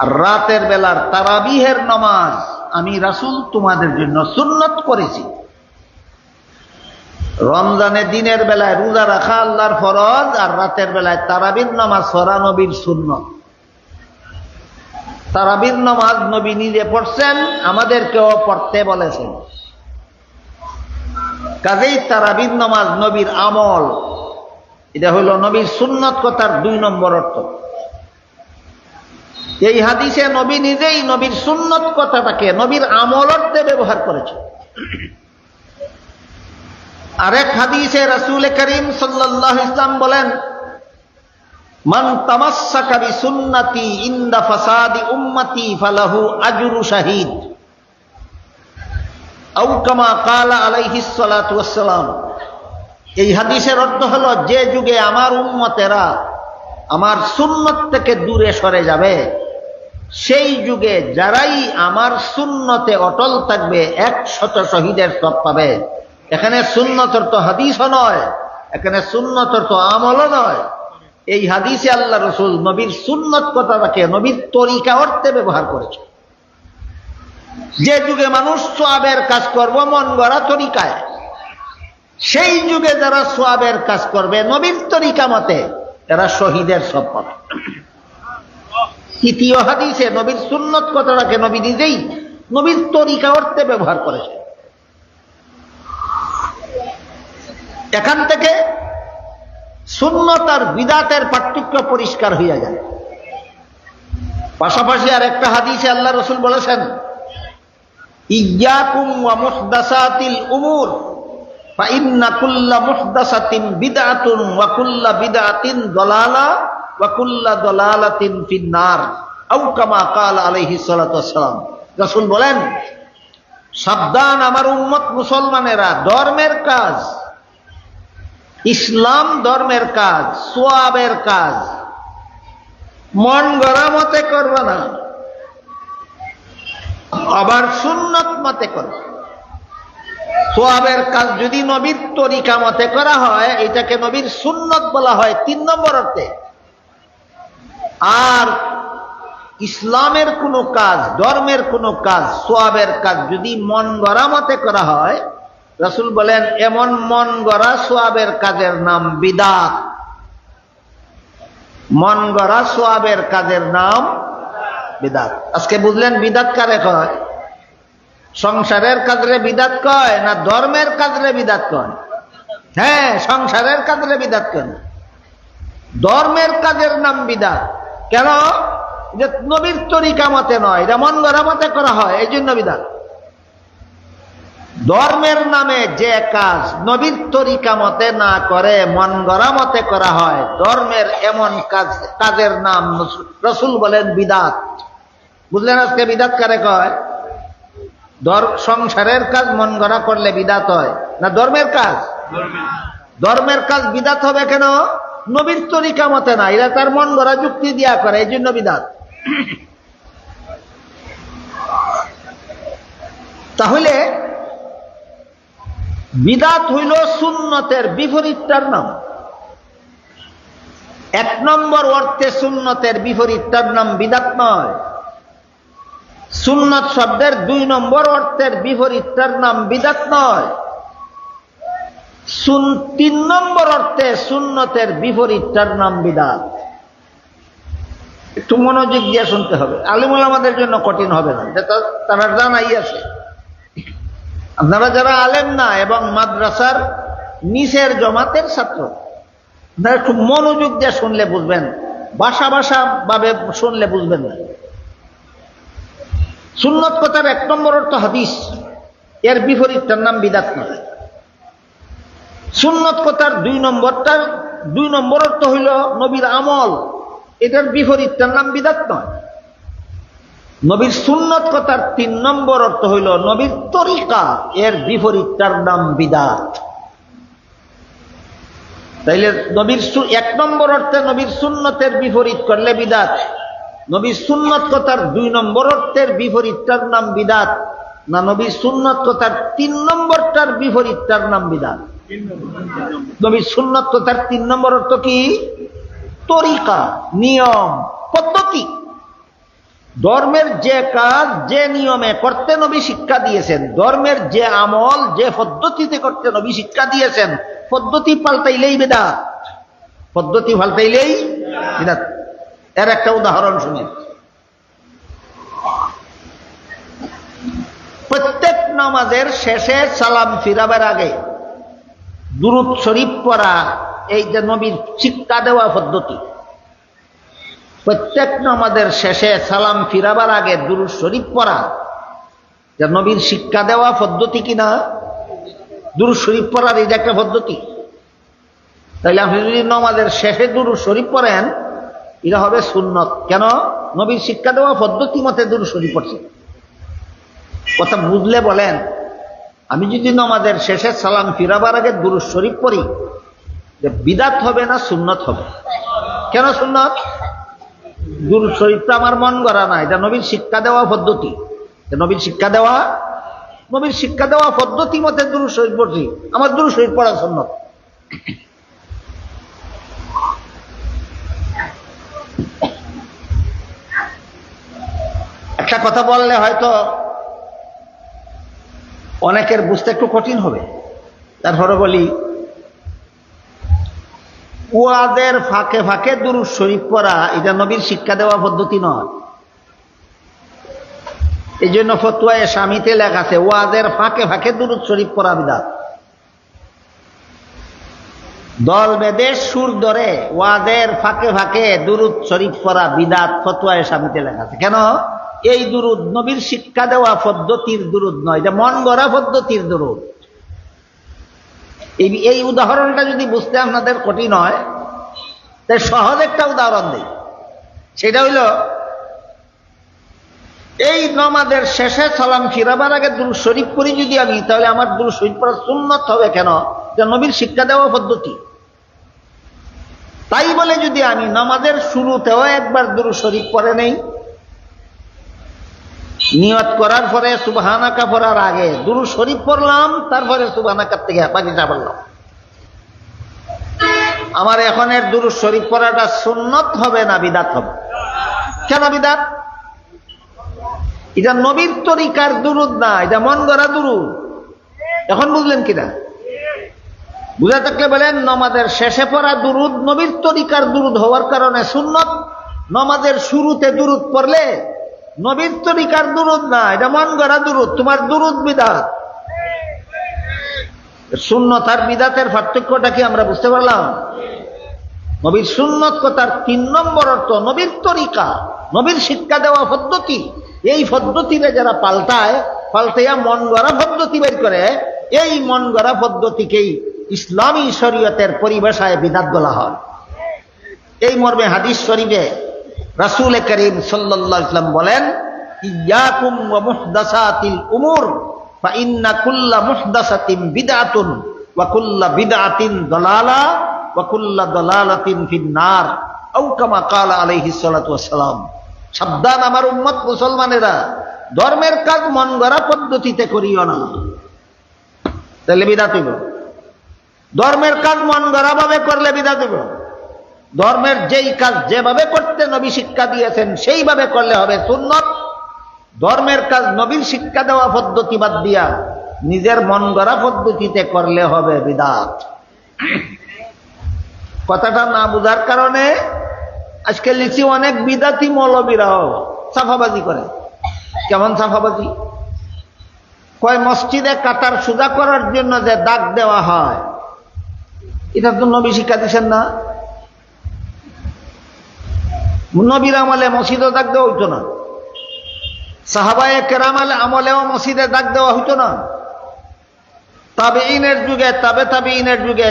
আর রাতের বেলার তারাবিহের নামাজ আমি রাসূল তোমাদের জন্য সুন্নত করেছি। রমজানের দিনের বেলায় রোজা রাখা আল্লাহর ফরজ, আর রাতের বেলায় তারাবির নামাজ পড়া নবীর সুন্নত। তারাবির নামাজ নবী নিজে পড়ছেন, আমাদেরকেও পড়তে বলেছেন। কাজেই তারাবির নামাজ নবীর আমল, এটা হলো নবীর সুন্নত কথার 2 নম্বর অর্থ। এই হাদিসে নবী নিজেই নবীর সুন্নত কথাটাকে নবীর আমল অর্থে ব্যবহার করেছে। আরেক হাদিসে রাসূল করিম সাল্লাল্লাহু আলাইহি ওয়াসাল্লাম বলেন, মান তামাসসাকা বিসুন্নতি ইনদা ফাসাদি উম্মতি ফালাহু আজরু শাহীদ আও কামা ক্বালা আলাইহিস সালাতু ওয়াসসালাম। এই হাদিসের অর্থ হলো, যে যুগে আমার উম্মতেরা আমার সুন্নত থেকে দূরে সরে যাবে, সেই যুগে যারাই আমার সুন্নতে অটল থাকবে 100 শহীদের সওয়াব পাবে। এখানে সুন্নত অর্থ হাদিসও নয়, এখানে সুন্নত অর্থ আমলও নয়। এই হাদিসে আল্লাহ রাসূল নবীর সুন্নত কথাটাকে নবীর তরিকা অর্থে ব্যবহার করেছে। যে যুগে মানুষ সওয়াবের কাজ করবে মন গড়া তরিকায়, সেই যুগে যারা সওয়াবের কাজ করবে নবীর তরিকা মতে, এরা শহীদের সওয়াব পাবে। তৃতীয় হাদিসে নবীর সুন্নত কথাটাকে নবী নিজেই নবীর তরিকা অর্থে ব্যবহার করেছে। এখান থেকে সুন্নত আর বিদআতের পার্থক্য পরিষ্কার হইয়া যায়। পাশাপাশি আর একটা হাদিসে আল্লাহ রাসূল বলেছেন, ইয়্যাকুম ওয়া মুহদাসাতিল উমুর ফা ইন্না কুল্লা মুহদাসাতিন বিদআতুন ওয়া কুল্লা বিদআতিন দালালা ওয়া কুল্লা দালালাতিন ফিন্নার আও কামা ক্বালা আলাইহিস সালাতু ওয়াসসালাম। রাসূল বলেন, সাবধান আমার উম্মত মুসলমানেরা, ধর্মের কাজ, ইসলাম ধর্মের কাজ, সওয়াবের কাজ মন গড়া মতে করবে না, আবার সুন্নত মতে করবে। সওয়াবের কাজ যদি নবীর তরিকা মতে করা হয়, এটাকে নবীর সুন্নত বলা হয় 3 নম্বর অর্থে। আর ইসলামের কোনো কাজ, ধর্মের কোনো কাজ, সওয়াবের কাজ যদি মন গড়া মতে করা হয়, রাসূল বলেন, এমন মন গড়া সওয়াবের কাজের নাম বিদআত। মন গড়া সওয়াবের কাজের নাম বিদআত। আজকে বুঝলেন বিদআত কারে কয়? সংসারের কাজরে বিদআত কয় না ধর্মের কাজরে বিদআত কয়? হ্যাঁ, সংসারের কাজরে বিদআত কয়। ধর্মের কাজের নাম বিদআত, কেন? যে নবীর তরিকা মতে নয়, এটা মন গড়া মতে করা হয়, এই জন্য বিদাত। ধর্মের নামে যে কাজ নবীর তরিকা মতে না করে মন গড়া মতে করা হয়, ধর্মের এমন কাজের নাম রাসূল বলেন বিদাত। বুঝলেন আজকে বিদাত কারে কয়? সংসারের কাজ মন গড়া করলে বিদাত হয় না ধর্মের কাজ? ধর্মের কাজ বিদাত হবে কেন? নবীর তরিকা মতে না, এরা তার মন গড়া যুক্তি দিয়া করে, এই জন্য বিদাত। তাহলে বিদাত হইল সুন্নতের বিপরীতটার নাম। এক নম্বর অর্থে সুন্নতের বিপরীতটার নাম বিদাত নয়। সুন্নত শব্দের 2 নম্বর অর্থের বিপরীতটার নাম বিদাত নয়। 3 নম্বর অর্থে সুন্নতের বিপরীতটার নাম বিদাত। একটু মনোযোগ দিয়ে শুনতে হবে, আলিম ওলামাদের জন্য কঠিন হবে না, তারা জানাই আছে। আপনারা যারা আলেম না এবং মাদ্রাসার নিচের জমাতের ছাত্র, আপনারা একটু মনোযোগ দিয়ে শুনলে বুঝবেন, ভাষা ভাষা ভাবে শুনলে বুঝবেন না। সুন্নত কথার 1 নম্বর অর্থ হাদিস, এর বিপরীতটার নাম বিদাত নয়। সুন্নত কথার 2 নম্বর অর্থ হইল নবীর আমল, এটার বিপরীতটার নাম বিদাত নয়। নবীর সুন্নত কথার 3 নম্বর অর্থ হইল নবীর তরিকা, এর বিপরীতটার নাম বিদাত। তাইলে নবীর 1 নম্বর অর্থে নবীর সুন্নতের বিপরীত করলে বিদাত, নবীর সুন্নত কথার 2 নম্বর অর্থের বিপরীতটার নাম বিদাত, না নবীর সুন্নত কথার 3 নম্বরটার বিপরীতটার নাম বিদাত? নবীর সুন্নত কথার 3 নম্বর অর্থ কি? তরিকা, নিয়ম, পদ্ধতি। ধর্মের যে কাজ যে নিয়মে করতে নবী শিক্ষা দিয়েছেন, ধর্মের যে আমল যে পদ্ধতিতে করতে নবী শিক্ষা দিয়েছেন, পদ্ধতি পাল্টাইলেই বিদআত, পদ্ধতি পাল্টাইলেই বিদআত। এর একটা উদাহরণ শুনেন। প্রত্যেক নামাজের শেষে সালাম ফিরাবার আগে দুরূদ শরীফ পড়া, এই যে নবীর শিক্ষা দেওয়া পদ্ধতি। প্রত্যেক নামাজের শেষে সালাম ফিরাবার আগে দুরূদ শরীফ পড়া, যে নবীর শিক্ষা দেওয়া পদ্ধতি কিনা? দুরূদ শরীফ পড়ার এই যে একটা পদ্ধতি। তাইলে আপনি যদি নামাজের শেষে দুরূদ শরীফ পড়েন, এটা হবে সুন্নত। কেন? নবীর শিক্ষা দেওয়া পদ্ধতি মতে দুরূদ শরীফ পড়ছে। কথা বুঝলে বলেন, আমি যদি নামাজের শেষে সালাম ফিরাবার আগে দুরূদ শরীফ পড়ি, যে বিদআত হবে না সুন্নত হবে? কেন সুন্নত? দুরূদ শরীফটা আমার মন গড়া না, এটা নবীর শিক্ষা দেওয়া পদ্ধতি। নবীর শিক্ষা দেওয়া পদ্ধতি মতে দুরূদ শরীফ পড়ছি, আমার দুরূদ শরীফ পড়া সুন্নত। একটা কথা বললে হয়তো অনেকের বুঝতে একটু কঠিন হবে, তারপরে বলি, ওয়াজের ফাঁকে ফাঁকে দুরূদ শরীফ পড়া এটা নবীর শিক্ষা দেওয়া পদ্ধতি নয়। এই জন্য ফতোয়ায়ে শামিতে লেখা আছে ওয়াজের ফাঁকে ফাঁকে দুরূদ শরীফ পড়া বিদআত। দল বেঁধে সুর ধরে ওয়াজের ফাঁকে ফাঁকে দুরূদ শরীফ পড়া বিদআত, ফতোয়ায়ে শামিতে লেখা আছে। কেন? এই দুরূদ নবীর শিক্ষা দেওয়া পদ্ধতির দুরূদ নয়, এটা মন গড়া পদ্ধতির দুরূদ। এই উদাহরণটা যদি বুঝতে আপনাদের কঠিন হয়, তাই সহজ একটা উদাহরণ দিই। সেটা হইল, এই নামাজের শেষে সালাম ফিরাবার আগে দুরূদ শরীফ পড়ি যদি আমি, তাহলে আমার দুরূদ শরীফ পড়া সুন্নত হবে। কেন? যে নবীর শিক্ষা দেওয়া পদ্ধতি। তাই বলে যদি আমি নামাজের শুরুতেও একবার দুরূদ শরীফ পড়ে নেই, নিয়ত করার পরে সুবহানাকা পড়ার আগে দুরূদ শরীফ পড়লাম, তারপরে সুবহানাকা থেকে বাকিটা পড়লাম, আমার এখন এর দুরূদ শরীফ পড়াটা সুন্নত হবে না বিদআত হবে? কেন বিদআত? এটা নবীর তরিকার দুরূদ না, এটা মন গড়া দুরূদ। এখন বুঝলেন কিনা? বুঝা থাকলে বলেন, নামাজের শেষে পড়া দুরূদ নবীর তরিকার দুরূদ হওয়ার কারণে সুন্নত। নামাজের শুরুতে দুরূদ পড়লে নবীর তরিকার দুরূদ না, এটা মন গড়া দুরূদ, তোমার দুরূদ বিদআত। সুন্নত আর বিদআতের পার্থক্যটা কি আমরা বুঝতে পারলাম? নবীর সুন্নত কথার 3 নম্বর অর্থ নবীর তরিকা, নবীর শিক্ষা দেওয়া পদ্ধতি। এই পদ্ধতিরে যারা পাল্টাইয়া মন গড়া পদ্ধতি বের করে, এই মন গড়া পদ্ধতিকেই ইসলামী শরীয়তের পরিভাষায় বিদআত বলা হয়। এই মর্মে হাদিস শরীফে রাসূল করিম সাল্লাল্লাহু আলাইহি ওয়াসাল্লাম বলেন, ইয়াকুম ওয়া মুহদাসাতিল উমুর ফা ইন্না কুল্লা মুহদাসাতিন বিদআতুন ওয়া কুল্লা বিদআতিন দালালা ওয়া কুল্লা দালালাতিন ফিন্নার, আও কামা ক্বালা আলাইহিস সালাতু ওয়াস সালাম। সাবধান আমার উম্মত মুসলমানেরা, ধর্মের কাজ মন গড়া পদ্ধতিতে করিও না, তাহলে বিদআত হইব। ধর্মের কাজ মন গড়া ভাবে করলে বিদআত হইব। ধর্মের যেই কাজ যেভাবে করতে নবী শিক্ষা দিয়েছেন সেইভাবে করলে হবে সুন্নত। ধর্মের কাজ নবীর শিক্ষা দেওয়া পদ্ধতি বাদ দিয়া নিজের মন গড়া পদ্ধতিতে করলে হবে বিদআত। কথাটা না বুঝার কারণে আজকে লিখছি অনেক বিদআতি মৌলবীরাও সাফাবাজি করে। কেমন সাফাবাজি? কয় মসজিদে কাতার সোজা করার জন্য যে দাগ দেওয়া হয়, এটা তো নবী শিক্ষা দিচ্ছেন না। নবীর আমলে মসজিদে দাগ দেওয়া হইতো না, সাহাবায়ে কেরাম আমলেও মসজিদে দাগ দেওয়া হইতো না, তাবেঈনের যুগে তাবেঈনের যুগে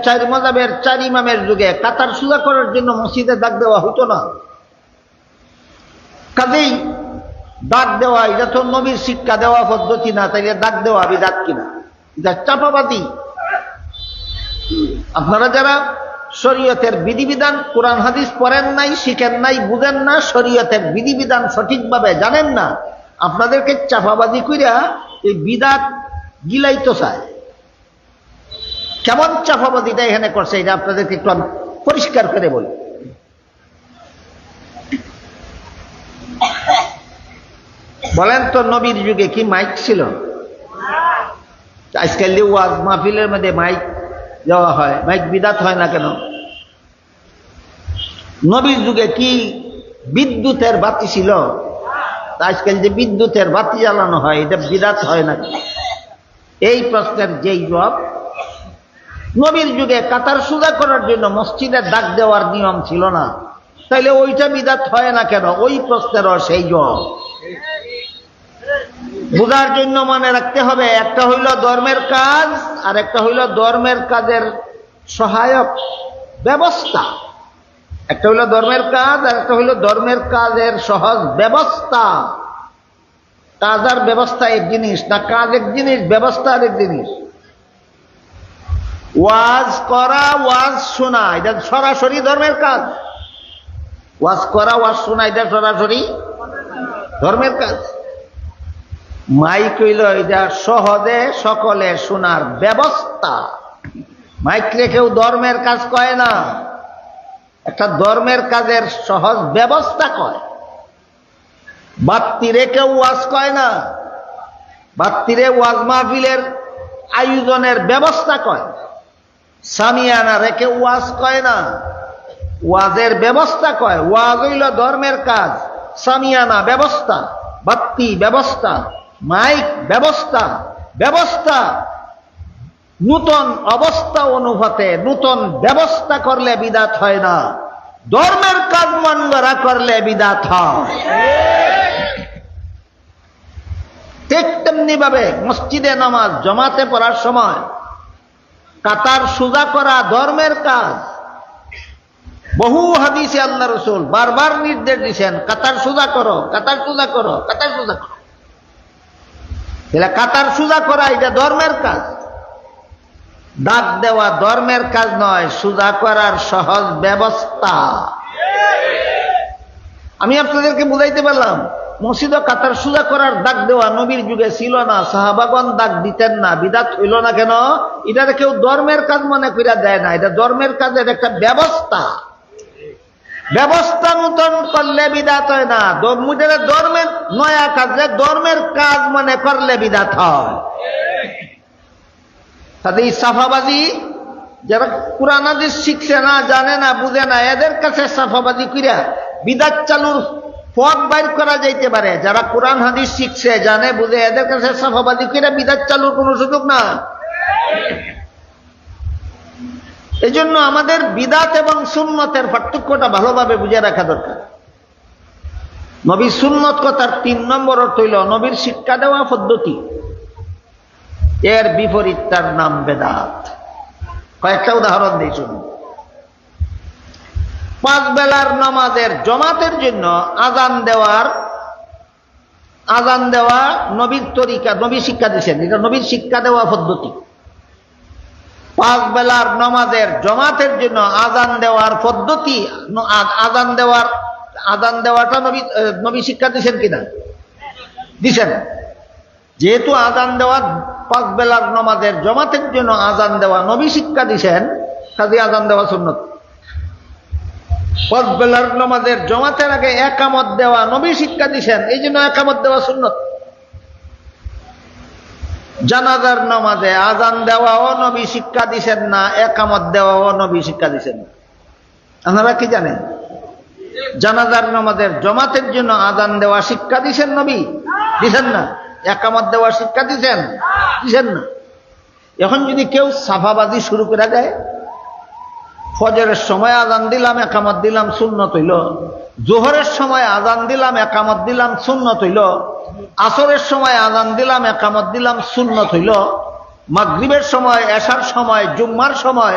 চার মাযহাবের 4 ইমামের যুগে কাতার সোজা করার জন্য মসজিদে দাগ দেওয়া হইতো না। কাজেই দাগ দেওয়া এটা তো নবীর শিক্ষা দেওয়া পদ্ধতি না, তাইলে দাগ দেওয়া বিদআত কিনা? এটা চাপাবাদী। আপনারা যারা শরীয়তের বিধিবিধান কোরআন হাদিস পড়েন নাই, শিখেন নাই, বুঝেন না, শরীয়তের বিধিবিধান সঠিকভাবে জানেন না, আপনাদেরকে চাপাবাদী কইরা এই বিদআত গিলাইতে চায়। কেমন চাপাবাদীটা এখানে করছে এটা আপনাদেরকে একটু পরিষ্কার করে বলি। বলেন তো, নবীর যুগে কি মাইক ছিল? আজকাল ওয়াজ মাহফিলের মধ্যে মাইক দেওয়া হয়, মাইক বিদআত হয় না কেন? নবীর যুগে কি বিদ্যুতের বাতি ছিল? আজকাল যে বিদ্যুতের বাতি জ্বালানো হয়, এটা বিদআত হয় না? এই প্রশ্নের যেই জবাব, নবীর যুগে কাতার সোজা করার জন্য মসজিদে দাগ দেওয়ার নিয়ম ছিল না, তাইলে ওইটা বিদআত হয় না কেন? ওই প্রশ্নেরও সেই জবাব। বুঝার জন্য মনে রাখতে হবে, একটা হইল ধর্মের কাজ আর একটা হইল ধর্মের কাজের সহায়ক ব্যবস্থা। একটা হইল ধর্মের কাজ আর একটা হইল ধর্মের কাজের সহজ ব্যবস্থা। কাজ আর ব্যবস্থা এক জিনিস না, কাজ এক জিনিস, ব্যবস্থা আর এক জিনিস। ওয়াজ করা, ওয়াজ শোনা, এটা সরাসরি ধর্মের কাজ। ওয়াজ করা, ওয়াজ শোনা, এটা সরাসরি ধর্মের কাজ। মাইক হইল এটা সহজে সকলে শোনার ব্যবস্থা। মাইক রেখেও ধর্মের কাজ কয় না, একটা ধর্মের কাজের সহজ ব্যবস্থা কয়। বাত্তি রেখেও ওয়াজ কয় না, বাত্তিরে ওয়াজ মাহফিলের আয়োজনের ব্যবস্থা কয়। সামিয়ানা রেখে ওয়াজ কয় না, ওয়াজের ব্যবস্থা কয়। ওয়াজ হইল ধর্মের কাজ, সামিয়ানা ব্যবস্থা, বাত্তি ব্যবস্থা, মাইক ব্যবস্থা। ব্যবস্থা নূতন অবস্থা অনুপাতে নূতন ব্যবস্থা করলে বিদআত হয় না, ধর্মের কাজ মন গড়া করলে বিদআত হয়। ঠিক তেমনি ভাবে মসজিদে নামাজ জামাতে পড়ার সময় কাতার সোজা করা ধর্মের কাজ। বহু হাদিসে আল্লাহ রাসূল বারবার নির্দেশ দিয়েছেন, কাতার সোজা করো, কাতার সোজা করো, কাতার সোজা করো। তাহলে কাতার সোজা করা এটা ধর্মের কাজ। দাগ দেওয়া ধর্মের কাজ নয়, সোজা করার সহজ ব্যবস্থা। আমি আপনাদেরকে বুঝাইতে পারলাম, মসজিদে কাতার সোজা করার দাগ দেওয়া নবীর যুগে ছিল না, সাহাবাগণ দাগ দিতেন না, বিদআত হইল না কেন? এটা কেউ ধর্মের কাজ মনে কইরা দেয় না, এটা ধর্মের কাজের একটা ব্যবস্থা। ব্যবস্থা নূতন করলে বিদআত হয় না, ধর্মের নয়া কাজে ধর্মের কাজ মনে করলে বিদআত হয়। তাদের সাফাবাজি যারা কুরআন হাদিস শিখছে না, জানে না, বুঝে না, এদের কাছে সাফাবাজি কইরা বিদআত চালুর পথ বাইর করা যাইতে পারে। যারা কোরআন হাদিস শিখছে, জানে, বুঝে, এদের কাছে সাফাবাজি কইরা বিদআত চালুর কোনো সুযোগ না। এই জন্য আমাদের বিদাত এবং সুন্নতের পার্থক্যটা ভালোভাবে বুঝে রাখা দরকার। নবীর সুন্নত কথার ৩ নম্বর অর্থ হইল নবীর শিক্ষা দেওয়া পদ্ধতি, এর বিপরীত তার নাম বেদাত। কয়েকটা উদাহরণ দিই শুনুন। 5 বেলার নামাজের জমাতের জন্য আজান দেওয়া নবীর তরিকা, নবী শিক্ষা দিয়েছেন, এটা নবীর শিক্ষা দেওয়া পদ্ধতি। 5 বেলার নামাজের জমাতের জন্য আজান দেওয়ার পদ্ধতি, আজান দেওয়াটা নবী শিক্ষা দিয়েছেন কিনা? দিছেন। যেহেতু আজান দেওয়া 5 বেলার নামাজের জমাতের জন্য আজান দেওয়া নবী শিক্ষা দিয়েছেন, কাজে আজান দেওয়া সুন্নত। 5 বেলার নামাজের জমাতের আগে একামত দেওয়া নবী শিক্ষা দিয়েছেন, এই জন্য একামত দেওয়া সুন্নত। জানাজার নামাজে আজান দেওয়াও নবী শিক্ষা দিছেন না, একামত দেওয়াও নবী শিক্ষা দিছেন না। আপনারা কি জানেন? জানাজার নামাজের জমাতের জন্য আজান দেওয়া শিক্ষা দিছেন নবী? দিছেন না। একামত দেওয়া শিক্ষা দিছেন? দিছেন না। এখন যদি কেউ সাফাবাজি শুরু করে দেয়, ফজরের সময় আজান দিলাম একামত দিলাম সুন্নত হইল, জোহরের সময় আজান দিলাম একামত দিলাম সুন্নত হইল, আসরের সময় আজান দিলাম একামত দিলাম সুন্নত হইল, মাগরিবের সময়, এশার সময়, জুম্মার সময়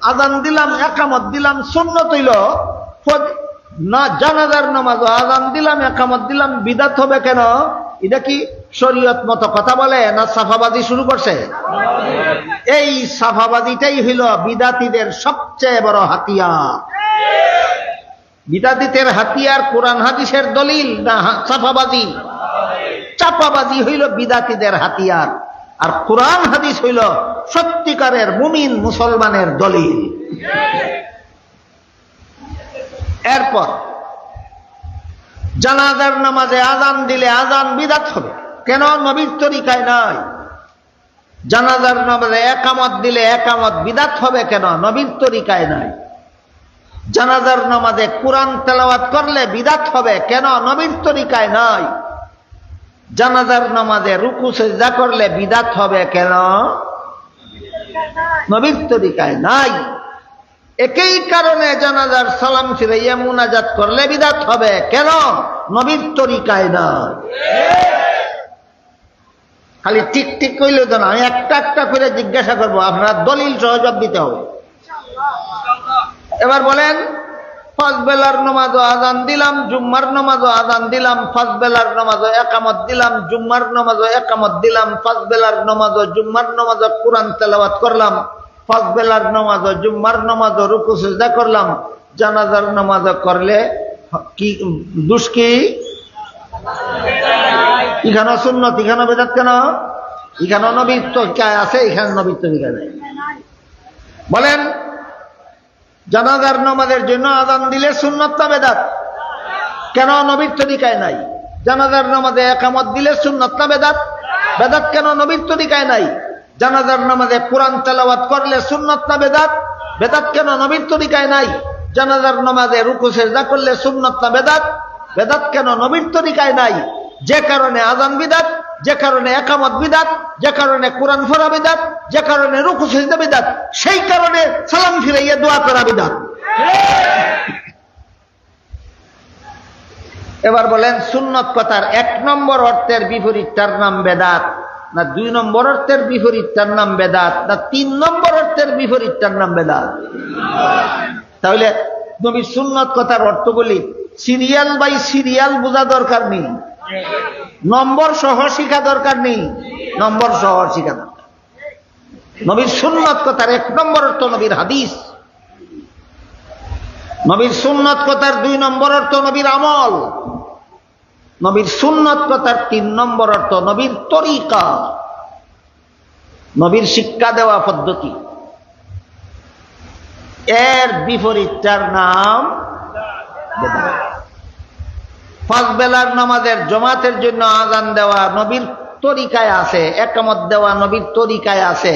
আজান দিলাম একামত দিলাম সুন্নত হইল, না জানাজার নামাজ আজান দিলাম একামত দিলাম বিদাত হবে কেন? এটা কি শরীয়ত মতো কথা বলে না সাফাবাজি শুরু করছে? এই সাফাবাজিটাই হইল বিদাতীদের সবচেয়ে বড় হাতিয়ার। বিদাতীদের হাতিয়ার কোরআন হাদিসের দলিল না সাফাবাজি? চাপাবাজি হইল বিদাতীদের হাতিয়ার, আর কোরআন হাদিস হইল সত্যিকারের মুমিন মুসলমানের দলিল। এরপর জানাজার নামাজে আজান দিলে আজান বিদাত হবে কেন? নবীর তরিকায় নাই। জানাজার নামাজে একামত দিলে একামত বিদাত হবে কেন? নবীর তরিকায় নাই। জানাজার নামাজে কোরআন তেলাওয়াত করলে বিদাত হবে কেন? নবীর তরিকায় নাই। জানাজার নামাজে রুকু সিজদা করলে বিদাত হবে কেন? নবীর তরিকায় নাই। একই কারণে জানাজার সালাম ফিরাইয়া মুনাজাত করলে বিদাত হবে কেন? নবীর তরিকায় নাই। খালি ঠিক ঠিক কইলে তো না, একটা একটা করে জিজ্ঞাসা করবো, আপনারা দলিল সহজব দিতে হবে। এবার বলেন, 5 বেলার নামাজও আজান দিলাম, জুম্মার নামাজও আজান দিলাম, 5 বেলার নামাজও একামত দিলাম, জুম্মার নামাজও একামত দিলাম, 5 বেলার নামাজও জুম্মার নামাজও কোরআন তেলাওয়াত করলাম, 5 বেলার নামাজও জুম্মার নামাজও রুকু সিজদা করলাম। জানাজার নামাজও করলে কি দোষ? কি এখানে সুন্নত, এখানে বেদাত কেন? এখানে নবীর তরিকায় আছে, এখানে নবীর তরিকায় নাই। বলেন, জানাজার নামাজের জন্য আজান দিলে সুন্নত না বেদাত? কেন? নবীর তরিকায় নাই। জানাজার নামাজে একামত দিলে সুন্নত না বেদাত? বেদাত কেন? নবীর তরিকায় নাই। জানাজার নামাজে কোরআন তেলাওয়াত করলে সুন্নত না বেদাত? বেদাত কেন? নবীর তরিকায় নাই। জানাজার নামাজে রুকু সিজদা করলে সুন্নত না বেদাত? বেদাত কেন? নবীর তরিকায় নাই। যে কারণে আজান বিদাত, যে কারণে একামত বিদাত, যে কারণে কোরআন পড়া বিদাত, যে কারণে রুকু সিজদা বিদাত, সেই কারণে সালাম ফিরাইয়া দোয়া করা বিদাত। এবার বলেন, সুন্নত কথার 1 নম্বর অর্থের বিপরীতটার নাম বেদাত, না 2 নম্বর অর্থের বিপরীতটার নাম বেদাত, না 3 নম্বর অর্থের বিপরীতটার নাম বেদাত? তাহলে নবীর সুন্নত কথার অর্থগুলি সিরিয়াল বাই সিরিয়াল বোঝা দরকার নেই, নম্বর সহ শিখা দরকার নেই, নম্বর সহ শিখা দরকার। নবীর সুন্নত কথার 1 নম্বর অর্থ নবীর হাদিস, নবীর সুন্নত কথার 2 নম্বর অর্থ নবীর আমল, নবীর সুন্নত কথার 3 নম্বর অর্থ নবীর তরিকা, নবীর শিক্ষা দেওয়া পদ্ধতি। এর বিপরীতটার নাম বেদাত। 5 বেলার নামাজের জমাতের জন্য আজান দেওয়া নবীর তরিকায় আছে, একামত দেওয়া নবীর তরিকায় আছে,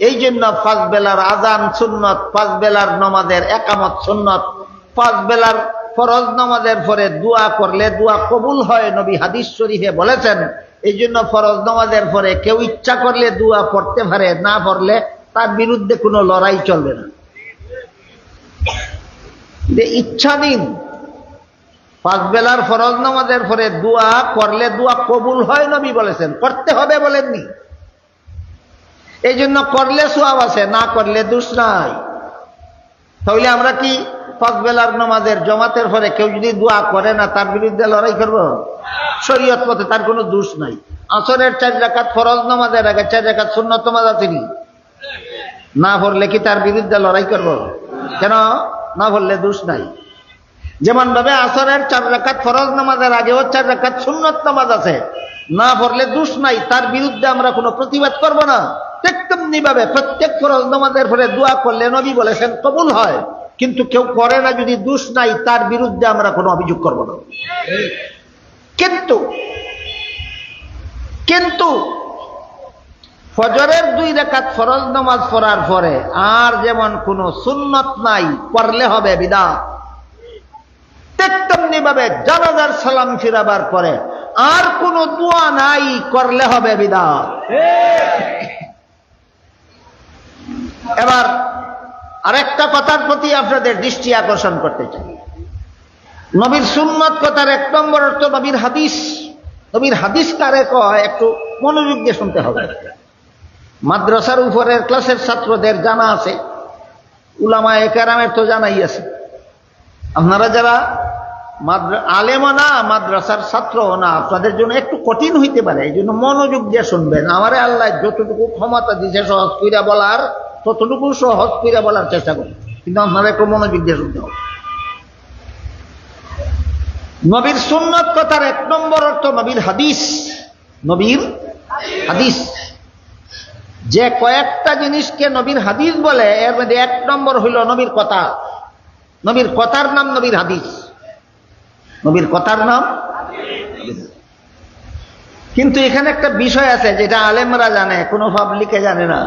এই জন্য 5 বেলার আজান সুন্নত, 5 বেলার নামাজের একামত সুন্নত। 5 বেলার ফরজ নামাজের পরে দোয়া করলে দোয়া কবুল হয়, নবী হাদিস শরীফে বলেছেন। এই জন্য ফরজ নামাজের পরে কেউ ইচ্ছা করলে দোয়া পড়তে পারে, না পড়লে তার বিরুদ্ধে কোনো লড়াই চলবে না। যে ইচ্ছা দিন, 5 বেলার ফরজ নামাজের পরে দোয়া করলে দোয়া কবুল হয় নবী বলেছেন, করতে হবে বলেননি। এই জন্য করলে সওয়াব আছে, না করলে দোষ নাই। তাহলে আমরা কি 5 বেলার নামাজের জমাতের পরে কেউ যদি দোয়া করে না তার বিরুদ্ধে লড়াই করব? শরীয়ত মতে তার কোনো দোষ নাই। আসরের 4 রাকাত ফরজ নামাজের আগে 4 রাকাত সুন্নত নামাজ আছে নি? না পড়লে কি তার বিরুদ্ধে লড়াই করব? কেন? না পড়লে দোষ নাই। যেমন ভাবে আসরের 4 রাকাত ফরজ নামাজের আগেও 4 রাকাত সুন্নত নামাজ আছে, না পড়লে দোষ নাই, তার বিরুদ্ধে আমরা কোনো প্রতিবাদ করব না। তেমনি ভাবে প্রত্যেক ফরজ নামাজের পরে দোয়া করলে নবী বলেছেন কবুল হয়, কিন্তু কেউ করে না যদি দোষ নাই, তার বিরুদ্ধে আমরা কোনো অভিযোগ করব না। কিন্তু ফজরের 2 রাকাত ফরজ নামাজ পড়ার পরে আর যেমন কোনো সুন্নত নাই, পড়লে হবে বিদআত। তেমনি ভাবে জানাজার সালাম ফিরাবার পরে আর কোনো দোয়া নাই, করলে হবে বিদআত। এবার আরেকটা কথার প্রতি আপনাদের দৃষ্টি আকর্ষণ করতে চাই। নবীর সুন্নত কথার 1 নম্বর অর্থ নবীর হাদিস। নবীর হাদিস কারে কয় একটু মনোযোগ দিয়ে শুনতে হবে। মাদ্রাসার উপরের ক্লাসের ছাত্রদের জানা আছে, উলামায়ে কেরামের তো জানাই আছে। আপনারা যারা আলেমও না মাদ্রাসার ছাত্রও না, আপনাদের জন্য একটু কঠিন হইতে পারে, এই জন্য মনোযোগ দিয়ে শুনবেন। আমারে আল্লাহ যতটুকু ক্ষমতা দিয়েছে সহজ কইরা বলার, ততটুকু সহজ কইরা বলার চেষ্টা করি, কিন্তু আপনারা একটু মনোযোগ দিয়ে শুনতে হবে। নবীর সুন্নত কথার 1 নম্বর অর্থ নবীর হাদিস। নবীর হাদিস, যে কয়েকটা জিনিসকে নবীর হাদিস বলে এর মধ্যে 1 নম্বর হইল নবীর কথা। নবীর কথার নাম নবীর হাদিস। নবীর কথার নাম। কিন্তু এখানে একটা বিষয় আছে যেটা আলেমরা জানে, কোনো পাবলিকে জানে না।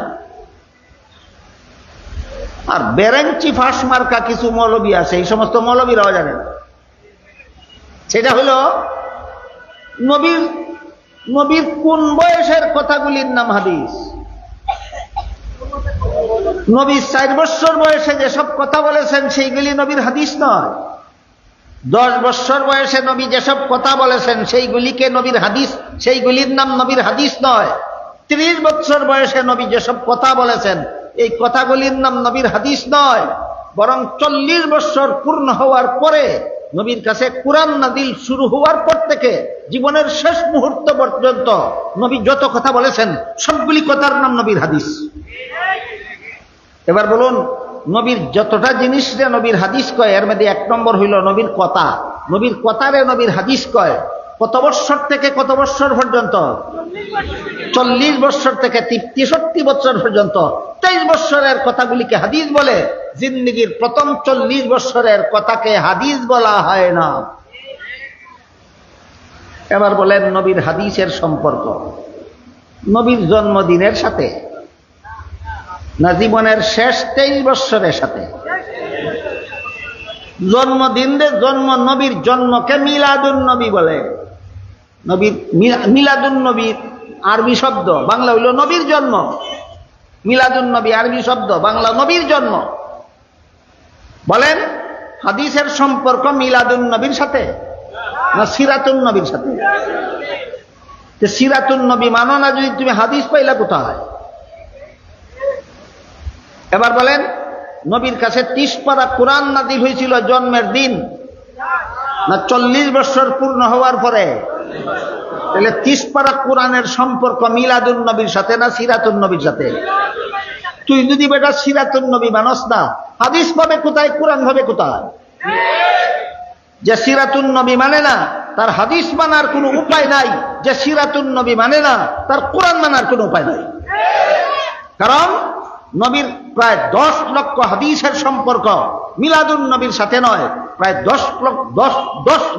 আর বেরেঞ্চি ফাঁস মার্কা কিছু মৌলবী আছে, এই সমস্ত মৌলবীরাও জানে না। সেটা হলো নবীর কোন বয়সের কথাগুলির নাম হাদিস। নবী 4 বছর বয়সে যেসব কথা বলেছেন সেইগুলি নবীর হাদিস নয়। 10 বছর বয়সে নবী যেসব কথা বলেছেন সেইগুলিকে নবীর হাদিস, সেইগুলির নাম নবীর হাদিস নয়। 30 বছর বয়সে নবী যেসব কথা বলেছেন এই কথাগুলির নাম নবীর হাদিস নয়, বরং 40 বছর পূর্ণ হওয়ার পরে নবীর কাছে কুরআন নাযিল শুরু হওয়ার পর থেকে জীবনের শেষ মুহূর্ত পর্যন্ত নবী যত কথা বলেছেন সবগুলি কথার নাম নবীর হাদিস। এবার বলুন, নবীর যতটা জিনিস রে নবীর হাদিস কয় এর মধ্যে 1 নম্বর হইল নবীর কথা। নবীর কথারে নবীর হাদিস কয়। কত বছর থেকে কত বছর পর্যন্ত? 40 বছর থেকে 63 বছর পর্যন্ত 23 বছরের কথাগুলিকে হাদিস বলে। জিন্দেগীর প্রথম 40 বছরের কথাকে হাদিস বলা হয় না। এবার বলেন নবীর হাদিসের সম্পর্ক নবীর জন্মদিনের সাথে না জীবনের শেষ 23 বছরের সাথে? নবীর জন্মকে মিলাদুন নবী বলে। নবীর মিলাদুন নবীর আরবি শব্দ, বাংলা হইল নবীর জন্ম। মিলাদুন নবী আরবি শব্দ, বাংলা নবীর জন্ম। বলেন হাদিসের সম্পর্ক মিলাদুন নবীর সাথে না সিরাতুন নবীর সাথে? সিরাতুন নবী মানো না যদি তুমি হাদিস পাইলা কোথায়? এবার বলেন নবীর কাছে 30 পারা কোরআন নাযিল হয়েছিল জন্মের দিন না 40 বছর পূর্ণ হওয়ার পরে? তাহলে 30 পারা কোরআনের সম্পর্ক মিলাদুন নবীর সাথে না সিরাতুন নবীর সাথে? তুই যদি বেটা সিরাতুন নবী মানস না, হাদিস পাবে কোথায়, কোরআন পাবে কোথায়? যে সিরাতুন নবী মানে না তার হাদিস মানার কোনো উপায় নাই, যে সিরাতুন নবী মানে না তার কোরআন মানার কোনো উপায় নাই। কারণ নবীর প্রায় 10 লক্ষ হাদিসের সম্পর্ক মিলাদুন নবীর সাথে নয়, প্রায় 10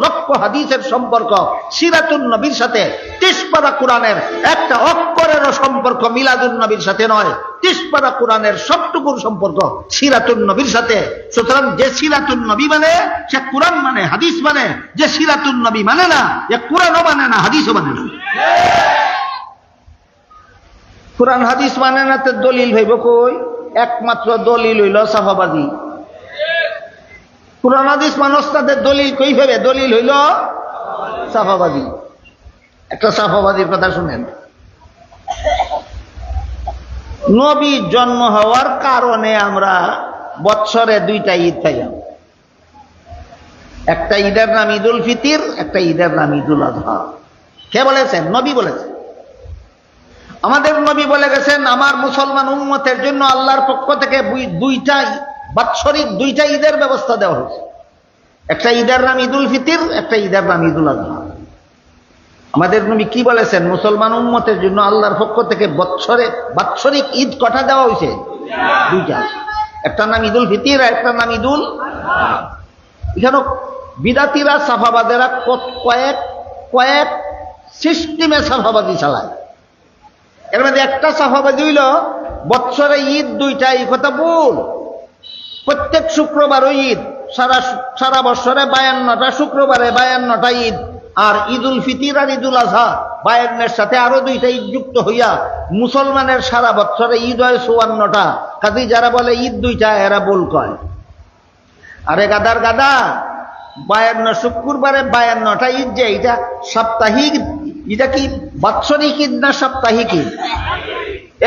লক্ষ হাদিসের সম্পর্ক সিরাতুন নবীর সাথে। 30 পারা কোরআনের একটা অক্ষরেরও সম্পর্ক মিলাদুন নবীর সাথে নয়। 30 পারা কোরআনের সবটুকুর সম্পর্ক সিরাতুন নবীর সাথে। সুতরাং যে সিরাতুন নবী মানে সে কোরআন মানে, হাদিস মানে। যে সিরাতুন নবী মানে না, যে কোরআনও মানে না, হাদিসও মানে না। কোরআন হাদিস মানে না তো দলিল হইব কই? একমাত্র দলিল হইল সাহাবাজি। কুরআন হাদিস মানুষ তাদের দলিল কই ভাবে? দলিল হইল সাফাবাদী। একটা সাফাবাদীর কথা শুনেন। নবী জন্ম হওয়ার কারণে আমরা বৎসরে 2টা ঈদ পাইলাম। একটা ঈদের নাম ঈদুল ফিতর, একটা ঈদের নাম ঈদুল আযহা। কে বলেছেন? নবী বলেছেন। আমাদের নবী বলে গেছেন, আমার মুসলমান উম্মতের জন্য আল্লাহর পক্ষ থেকে বাৎসরিক 2টা ঈদের ব্যবস্থা দেওয়া হয়েছে। একটা ঈদের নাম ঈদুল ফিতর, একটা ঈদের নাম ঈদুল আযহা। আমাদের নবী কি বলেছেন? মুসলমান উম্মতের জন্য আল্লাহর পক্ষ থেকে বাৎসরিক ঈদ কটা দেওয়া হয়েছে? 2টা। একটা নাম ঈদুল ফিতর আর একটা নাম ঈদুল আযহা। এখানে বিদাতিরা সাফাবাদেরা কয়েক সিস্টেমে সাফাবাদী চালায়। এর মধ্যে একটা সাফাবাদী হইল বৎসরে ঈদ 2টা। এই কথা ভুল। প্রত্যেক শুক্রবারও ঈদ, সারা বৎসরে 52টা শুক্রবারে 52টা ঈদ। আর ঈদুল ফিতর আর ঈদুল আযহা 52-এর সাথে আরো 2টা ঈদ যুক্ত হইয়া মুসলমানের সারা বৎসরে ঈদ হয় 54টা। কাজেই যারা বলে ঈদ 2টা এরা ভুল কয়। আরে গাদার গাদা, 52 শুক্রবারে 52টা ঈদ যে এটা সাপ্তাহিক, এটা কি বাৎসরিক ঈদ না সাপ্তাহিক ঈদ?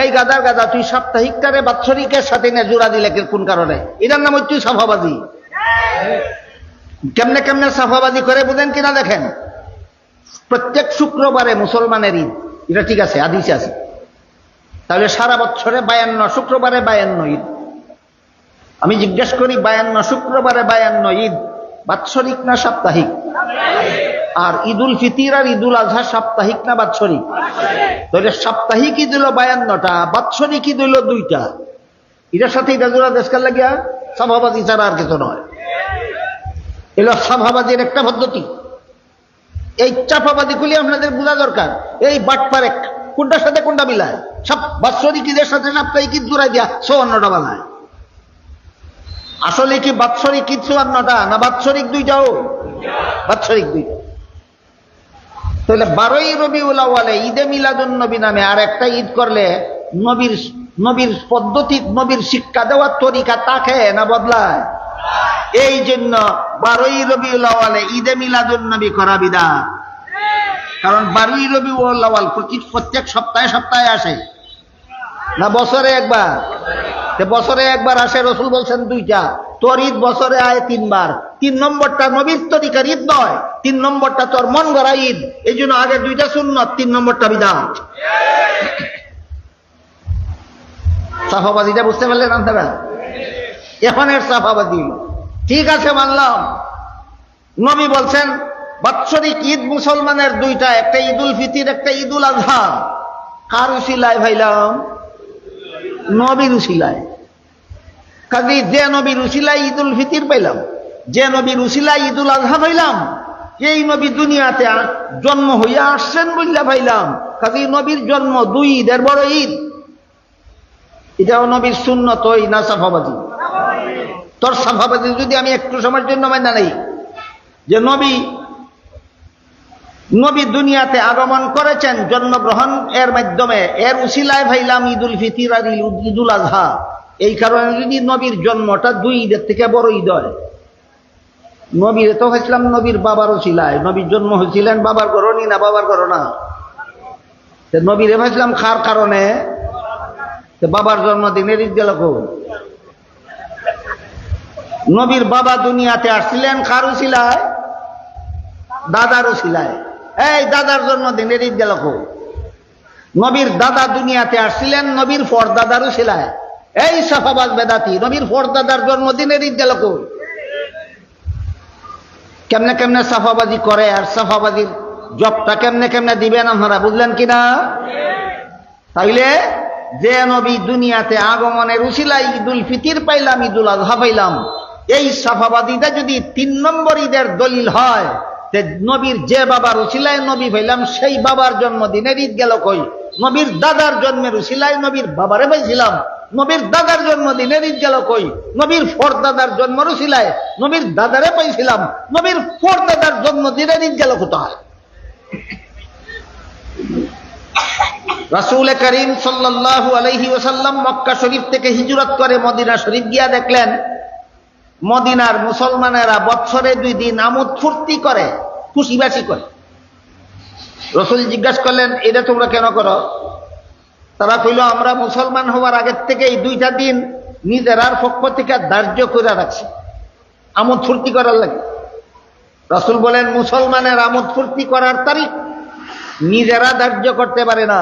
এই গাদার গাদা, তুই সাপ্তাহিকটারে বাৎসরিকের সাথে না জোড়া দিলে কোন কারণে? এটার নাম হচ্ছে সাফাবাদী। কেমনে কেমনে সাফাবাদী করে বুঝেন কিনা দেখেন। প্রত্যেক শুক্রবারে মুসলমানের ঈদ, এটা ঠিক আছে, হাদিসে আছে। তাহলে সারা বছরে 52 শুক্রবারে 52 ঈদ। আমি জিজ্ঞেস করি, 52 শুক্রবারে 52 ঈদ বাৎসরিক না সাপ্তাহিক? আর ঈদুল ফিতর আর ঈদুল আযহা সাপ্তাহিক না বাৎসরিক? তাহলে সাপ্তাহিক ঈদ হলো 52টা, বাৎসরিক ঈদ হলো 2টা। এটার সাথে এটা জোড়া দেশকার লাগিয়া সাফাবাদী ছাড়া আর কিছু নয়। এলো সাফাবাদীর একটা পদ্ধতি। এই চাপাবাদী গুলি আপনাদের বোঝা দরকার। এই বাটপারে কোনটার সাথে কোনটা মিলায়? সব বাৎসরিক ঈদের সাথে সাপ্তাহিক ঈদ জোড়া দিয়া 54টা বানায়। আসলে কি বাৎসরিক ঈদ 54টা না বাৎসরিক 2টাও? বাৎসরিক 2টা। তাহলে 12ই রবিউল আউয়ালে ঈদে মিলাদুন নবী নামে আর একটা ঈদ করলে নবীর পদ্ধতি, নবীর শিক্ষা দেওয়ার তরিকা তাকে না বদলায়? এই জন্য 12ই রবিউল আউয়ালে ঈদে মিলাদুন নবী করা বিদআত। কারণ 12ই রবিউল আউয়াল প্রত্যেক সপ্তাহে সপ্তাহে আসে না বছরে একবার? বছরে একবার আসে, রসুল বলছেন 2টা। তোর ঈদ বছরে আয় 3 বার। 3 নম্বরটা নবীর তরিকার ঈদ নয়, 3 নম্বরটা তোর মন গড়া ঈদ। এই জন্য আগে 2টা সুন্নত, 3 নম্বরটা বিদআত। সাফাবাদীটা বুঝতে পারলেন আপনারা? এখন এর সাফাবাদী ঠিক আছে মানলাম, নবী বলছেন বাৎসরিক ঈদ মুসলমানের 2টা, একটা ঈদুল ফিতর একটা ঈদুল আযহা। কার উসিলায় ভাইলাম? নবীর উসিলায়। কাজে যে নবীর উসিলায় ঈদুল ফিতর পাইলাম, যে নবীর উসিলায় ঈদুল আযহা পাইলাম, এই নবী দুনিয়াতে জন্ম হইয়া আসছেন বললা পাইলাম। কাজে নবীর জন্ম 2 ঈদের বড় ঈদ। এটাও নবীর সুন্নত না সাফাবাদী? তোর সাফাবাদী যদি আমি একটু সময়ের জন্য মাইনা নেই যে নবী দুনিয়াতে আগমন করেছেন জন্মগ্রহণ এর মাধ্যমে, এর উসিলায় ভাইলাম ঈদুল ফিতর আর ঈদুল আযহা। এই কারণে যদি নবীর জন্মটা 2 ঈদের থেকে বড় ঈদ হয়, নবীর তো হয়েছিলাম নবীর বাবার উসিলায়। নবীর জন্ম হয়েছিলেন বাবার ঘরনি না বাবার ঘর না? নবীর হয়েছিলাম খার কারণে, বাবার জন্মদিনের ঈদ গেল কোন? নবীর বাবা দুনিয়াতে আসছিলেন কার উসিলায়? দাদার উসিলায়। এই দাদার জন্মদিনের ঈদ গেল কোন? নবীর দাদা দুনিয়াতে আসছিলেন নবীর পরদাদার উসিলায়। এই সাফাবাদ বেদাতি, নবীর পরদাদার জন্মদিনের ঈদ গেল কোন? কেমনে কেমনে সাফাবাদী করে, আর সাফাবাদীর জবটা কেমনে কেমনে দিবেন আপনারা বুঝলেন কিনা? তাইলে যে নবী দুনিয়াতে আগমনের উসিলায় ঈদুল ফিতর পাইলাম, ঈদুল আযহা পাইলাম, এই সাফাবাদীটা যদি 3 নম্বর ঈদের দলিল হয়, নবীর যে বাবার উসিলায় নবী পাইলাম সেই বাবার জন্মদিনের ঈদ গেল কই? নবীর দাদার জন্মের উসিলায় নবীর বাবারে পাইছিলাম, নবীর দাদার জন্মদিনের ঈদ গেল কই? নবীর পরদাদার জন্মের উসিলায় নবীর দাদারে পাইছিলাম, নবীর পরদাদার জন্মদিনের ঈদ গেল কোথায়? রাসূল করিম সাল্লাল্লাহু আলাইহি ওয়াসাল্লাম মক্কা শরীফ থেকে হিজরত করে মদিনা শরীফ গিয়া দেখলেন মদিনার মুসলমানেরা বছরে 2 দিন আমোদ ফুর্তি করে, খুশিবাসি করে। রাসূল জিজ্ঞাসা করলেন, এটা তোমরা কেন করো? তারা কইল, আমরা মুসলমান হওয়ার আগের থেকেই 2টা দিন নিজেরার পক্ষ থেকে ধার্য করে রাখছি আমোদ ফুর্তি করার লাগে। রাসূল বলেন, মুসলমানের আমোদ ফুর্তি করার তারিখ নিজেরা ধার্য করতে পারে না,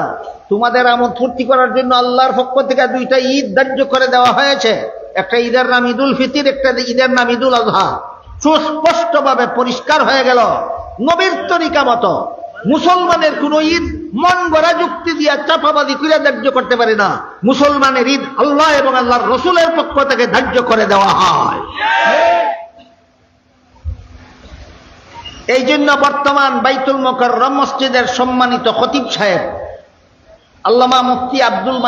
তোমাদের আমোদ ফুর্তি করার জন্য আল্লাহর পক্ষ থেকে 2টা ঈদ ধার্য করে দেওয়া হয়েছে। একটা ঈদের নাম ঈদুল ফিতর, একটা ঈদের নাম ঈদুল আযহা। সুস্পষ্টভাবে পরিষ্কার হয়ে গেল, নবীর তরিকা মতো মুসলমানের কোন ঈদ মন গড়া যুক্তি দিয়া চাপাবাদী করে ধার্য করতে পারে না। মুসলমানের ঈদ আল্লাহ এবং আল্লাহর রাসূলের পক্ষ থেকে ধার্য করে দেওয়া হয়। এই জন্য বর্তমান বাইতুল মুকাররম মসজিদের সম্মানিত খতিব সাহেব আল্লামা মুফতি আব্দুল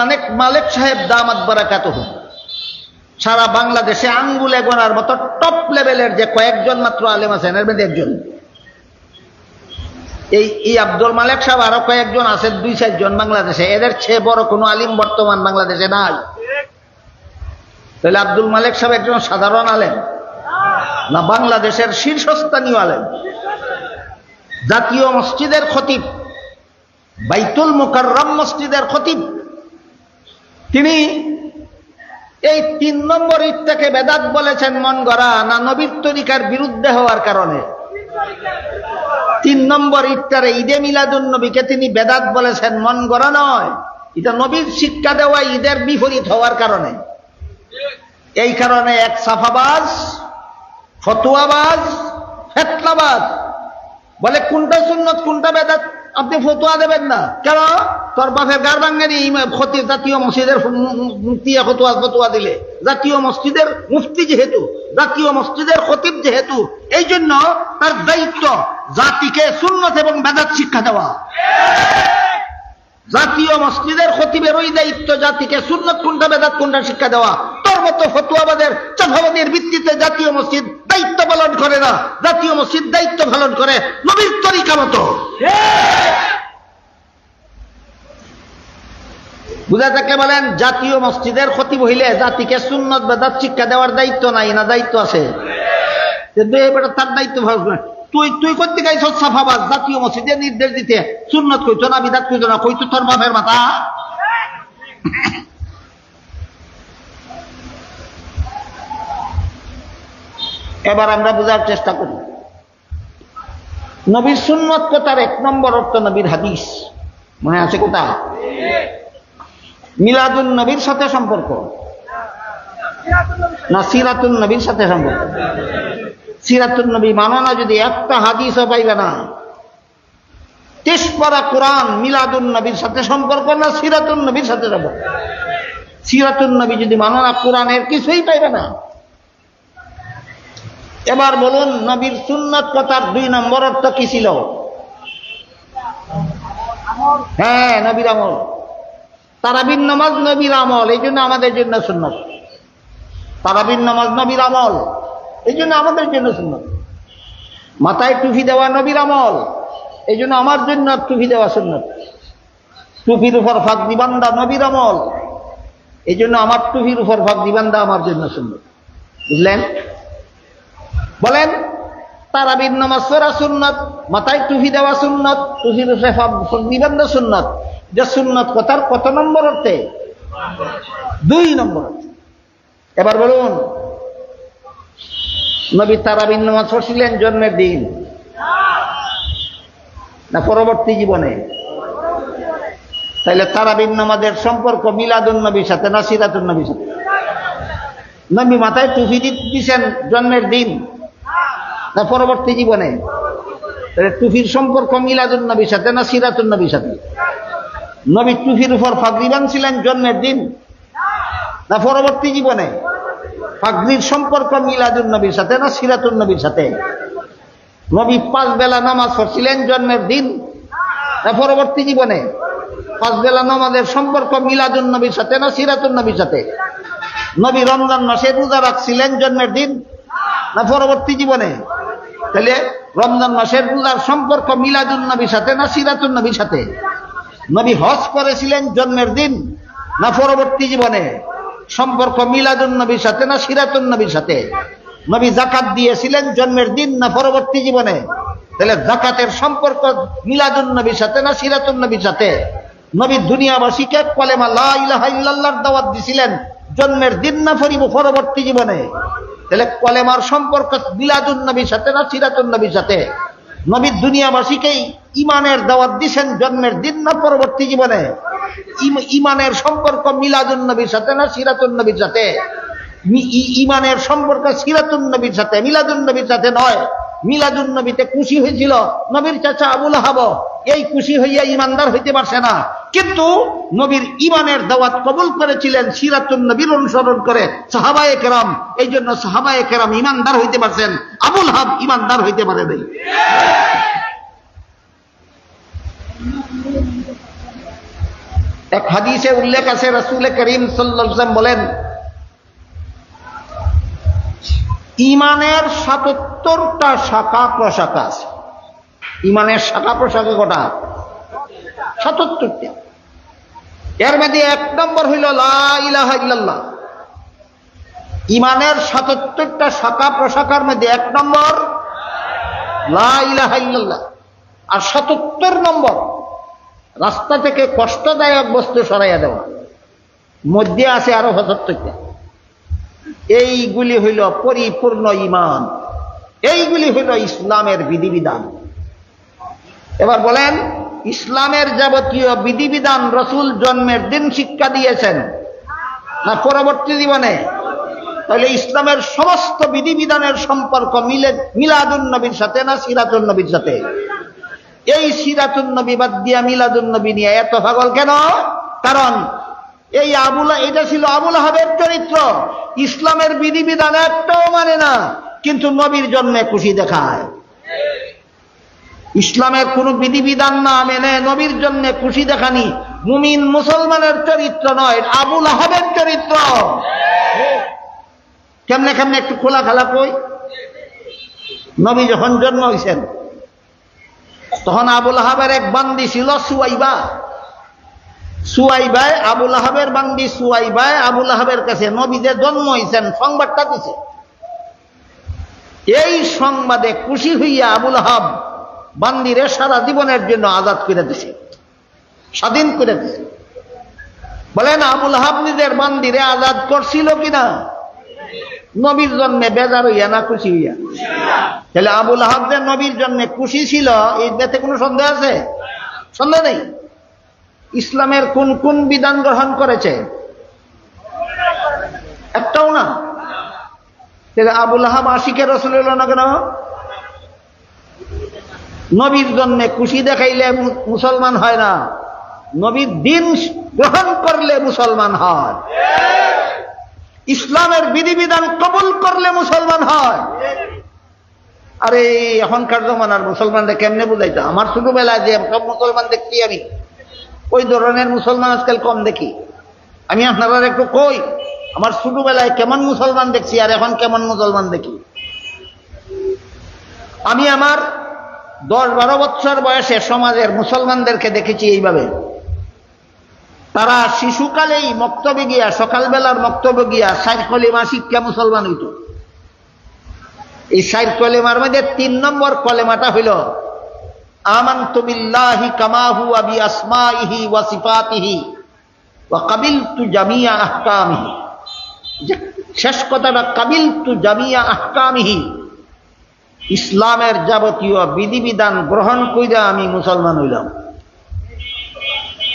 মালেক সাহেব দামাত বারাকাতুহু সারা বাংলাদেশে আঙ্গুলে গোনার মতো টপ লেভেলের যে কয়েকজন মাত্র আলেম আছেন, এর মধ্যে একজন। এই আব্দুল মালেক সাহেব আরো কয়েকজন আছেন, 2-4 জন বাংলাদেশে। এদের চেয়ে বড় কোনো আলিম বর্তমান বাংলাদেশে নাই। তাহলে আব্দুল মালেক সাহেব একজন সাধারণ আলেম না, বাংলাদেশের শীর্ষস্থানীয় আলেম, জাতীয় মসজিদের খতিব, বাইতুল মুকাররম মসজিদের খতিব। তিনি এই 3 নম্বর ঈদটাকে বেদাত বলেছেন মন গড়া, না নবীর তরিকার বিরুদ্ধে হওয়ার কারণে? 3 নম্বর ঈদটারে ঈদে মিলাদুন নবীকে তিনি বেদাত বলেছেন, মন গড়া নয়। এটা নবীর শিক্ষা দেওয়া ঈদের বিপরীত হওয়ার কারণে। এই কারণে এক সাফাবাজ, ফতোয়াবাজ, ফেতনাবাজ বলে কোনটা সুন্নত কোনটা বেদাত আপনি ফতোয়া দেবেন না কেন? তোর বাপের গার বাঙ্গানি খতিব জাতীয় মসজিদের মুফতি ফতোয়া দিলে, জাতীয় মসজিদের মুফতি যেহেতু, জাতীয় মসজিদের খতিব যেহেতু, এই জন্য তার দায়িত্ব জাতিকে সুন্নত এবং বেদাত শিক্ষা দেওয়া। জাতীয় মসজিদের খতিবের ওই দায়িত্ব জাতিকে সুন্নত কোনটা বেদাত কোনটা শিক্ষা দেওয়া। তোর মতো ফতোয়াবাদের চাঁদাবাদের ভিত্তিতে জাতীয় মসজিদ দায়িত্ব পালন করে না, জাতীয় মসজিদ দায়িত্ব পালন করে নবীর তরিকা মতো। বুঝা থাকলে বলেন, জাতীয় মসজিদের খতিব হইলে জাতিকে সুন্নত বেদাত শিক্ষা দেওয়ার দায়িত্ব নাই না দায়িত্ব আছে? তার দায়িত্ব ভালো। তুই করতে গাইছ সাফাবাজ, জাতীয় মসজিদে নির্দেশ দিতে সুন্নত কইতো না বিদাত কইতো না, কইতো তোর বাপের মাথা। এবার আমরা বোঝার চেষ্টা করি, নবীর সুন্নত কথার 1 নম্বর অর্থ নবীর হাদিস। মনে আছে কোথা? মিলাদুন নবীর সাথে সম্পর্ক না সিরাতুন নবীর সাথে সম্পর্ক? সিরাতুন নবী মানো না যদি একটা হাদিসও পাইবে না। 30 পারা কোরআন মিলাদুন নবীর সাথে সম্পর্ক না সিরাতুন নবীর সাথে সম্পর্ক? সিরাতুন নবী যদি মানো না, কোরআনের কিছুই পাইবে না। এবার বলুন, নবীর সুন্নত কথার 2 নম্বর অর্থ কি ছিল? হ্যাঁ, নবীর আমল। তারাবির নামাজ নবীর আমল, এই জন্য আমাদের জন্য সুন্নত। তারাবির নামাজ নবীর আমল, এই জন্য আমাদের জন্য সুন্নত। মাথায় টুপি দেওয়া নবীর আমল, এই জন্য আমার জন্য টুপি দেওয়া সুন্নত। টুপির উপর ফাঁকদি বান্ধা নবীর আমল, এই জন্য আমার টুপির উপর ফাঁকদি বান্ধা আমার জন্য সুন্নত। বুঝলেন? বলেন, তারাবির নামাজ পড়া সুন্নত, মাথায় টুপি দেওয়া সুন্নত, টুপির উপরে ফাঁকদি বান্ধা সুন্নত। যে সুন্নত কথার কত নম্বর অর্থে? 2 নম্বর অর্থে। এবার বলুন, নবী তারাবির নামাজ পড়ছিলেন জন্মের দিন না পরবর্তী জীবনে? তাইলে তারাবির নামাজের সম্পর্ক মিলাদুন নবীর সাথে না সিরাতুন নবীর সাথে? নবী মাথায় টুপি দিচ্ছেন জন্মের দিন না পরবর্তী জীবনে? তাহলে টুপির সম্পর্ক মিলাদুন নবীর সাথে না সিরাতুন নবীর সাথে? নবী টুপির উপর পাগড়ি বাঁধছিলেন জন্মের দিন না পরবর্তী জীবনে? পাগড়ির সম্পর্ক মিলাদুন নবীর সাথে না সিরাতুন নবীর সাথে? নবী 5 বেলা নামাজ পড়ছিলেন জন্মের দিন না পরবর্তী জীবনে? 5 বেলা নামাজের সম্পর্ক মিলাদুন নবীর সাথে না সিরাতুন নবীর সাথে? নবী রমজান মাসে রোজা রাখছিলেন জন্মের দিন না পরবর্তী জীবনে? তাহলে রমজান মাসের রোজার সম্পর্ক মিলাদুন নবীর সাথে না সিরাতুন নবীর সাথে? নবী হজ করেছিলেন জন্মের দিন না পরবর্তী জীবনে? সম্পর্ক মিলাদুন নবীর সাথে না সিরাতুন নবীর সাথে? নবী যাকাত দিয়েছিলেন জন্মের দিন না পরবর্তী জীবনে? তাহলে যাকাতের সম্পর্ক মিলাদুন নবীর সাথে না সিরাতুন নবীর সাথে? নবী দুনিয়াবাসীকে কলেমা লা ইলাহা ইল্লাল্লাহর দাওয়াত দিছিলেন জন্মের দিন না পরবর্তী জীবনে? তাহলে কলেমার সম্পর্ক মিলাদুন নবীর সাথে না সিরাতুন নবীর সাথে? নবী দুনিয়াবাসীকে ইমানের দাওয়াত দিছেন জন্মের দিন না পরবর্তী জীবনে? ইমানের সম্পর্ক মিলাদুন নবীর সাথে না সিরাতুন নবীর সাথে? ইমানের সম্পর্ক সিরাতুন নবীর সাথে, মিলাদুন নবীর সাথে নয়। মিলাদুন নবীতে খুশি হয়েছিল নবীর চাচা আবু লাহাব, এই খুশি হইয়া ইমানদার হইতে পারছে না, কিন্তু নবীর ইমানের দাওয়াত কবুল করেছিলেন সিরাতুন নবীর অনুসরণ করে সাহাবায়ে কেরাম। এই জন্য সাহাবায়ে কেরাম ইমানদার হইতে পারছেন, আবু লাহাব ইমানদার হইতে পারে নাই। এক হাদিসে উল্লেখ আছে, রাসূল করিম সাল্লাল্লাহু আলাইহি ওয়াসাল্লাম বলেন, ইমানের ৭৭টা শাখা প্রশাখা আছে। ইমানের শাখা প্রশাখা কটা? ৭৭টা। এর মধ্যে ১ নম্বর হইল লা ইলাহা ইল্লাল্লাহ। ইমানের ৭৭টা শাখা প্রশাখার মধ্যে ১ নম্বর লা ইলাহা ইল্লাল্লাহ। আর ৭৭ নম্বর রাস্তা থেকে কষ্টদায়ক বস্তু সরাইয়া দেওয়া। মধ্যে আছে আরো ৭৭টা। এইগুলি হইল পরিপূর্ণ ঈমান, এইগুলি হইল ইসলামের বিধিবিধান। এবার বলেন, ইসলামের যাবতীয় বিধিবিধান রাসূল জন্মের দিন শিক্ষা দিয়েছেন না পরবর্তী জীবনে? তাহলে ইসলামের সমস্ত বিধিবিধানের সম্পর্ক মিলাদুন নবীর সাথে না সিরাতুন নবীর সাথে? এই সিরাতুন নবী বাদ দিয়া মিলাদুন নবী নিয়ে এত পাগল কেন? কারণ এই এটা ছিল আবু লাহাবের চরিত্র। ইসলামের বিধিবিধান একটাও মানে না, কিন্তু নবীর জন্মে খুশি দেখায়। ইসলামের কোন বিধিবিধান না মেনে নবীর জন্মে খুশি দেখানি মুমিন মুসলমানের চরিত্র নয়, আবু লাহাবের চরিত্র। কেমনে কেমনে একটু খোলা খালা কই। নবী যখন জন্ম হয়েছেন তখন আবু লাহাবের এক বান্দি ছিল সুয়াইবা। সুয়াইবায় আবু লাহাবের বান্দি সুয়াইবায় আবু লাহাবের কাছে নবী যে জন্ম হয়েছেন সংবাদটা দিছে। এই সংবাদে খুশি হইয়া আবু লাহাব বান্দিরে সারা জীবনের জন্য আজাদ করে দিছে, স্বাধীন করে দিছে। বলেন, আবু লাহাব নিজের বান্দিরে আজাদ করছিল কিনা? নবীর জন্মে বেজার হইয়া না খুশি হইয়া? তাহলে আবু লাহাব যে নবীর জন্মে খুশি ছিল এই ব্যাপারে কোনো সন্দেহ আছে? সন্দেহ নেই। ইসলামের কোন কোন বিধান গ্রহণ করেছে? একটাও না। তাহলে আবু লাহাব আশিকে রাসূল হলো না কেন? নবীর জন্মে খুশি দেখাইলে মুসলমান হয় না, নবীর দিন গ্রহণ করলে মুসলমান হয়। ইসলামের বিধিবিধান কবুল করলে মুসলমান হয়। আরে এখনকার জমানার মুসলমানরা কেমনে বুঝাইতো? আমার ছোটবেলায় যে সব মুসলমান দেখছি আমি, ওই ধরনের মুসলমান আজকাল কম দেখি। আমি আপনারা একটু কই, আমার ছোটবেলায় কেমন মুসলমান দেখছি আর এখন কেমন মুসলমান দেখি। আমি আমার 10-12 বছর বয়সে সমাজের মুসলমানদেরকে দেখেছি এইভাবে। তারা শিশুকালেই মক্তবে গিয়া, সকালবেলার মক্তবে গিয়া 4 কলিমা শিক্ষা মুসলমান হইত। এই 4 কলিমার মধ্যে 3 নম্বর কলেমাটা হইল আমানতু বিল্লাহি কামা হুয়া বিআসমাইহি ওয়া সিফাতিহি ওয়া কাবিলতু জামিয়া আহকামিহি। শেষ কথাটা কাবিলতু জামিয়া আহকামিহি, ইসলামের যাবতীয় বিধিবিধান গ্রহণ কইরা আমি মুসলমান হইলাম।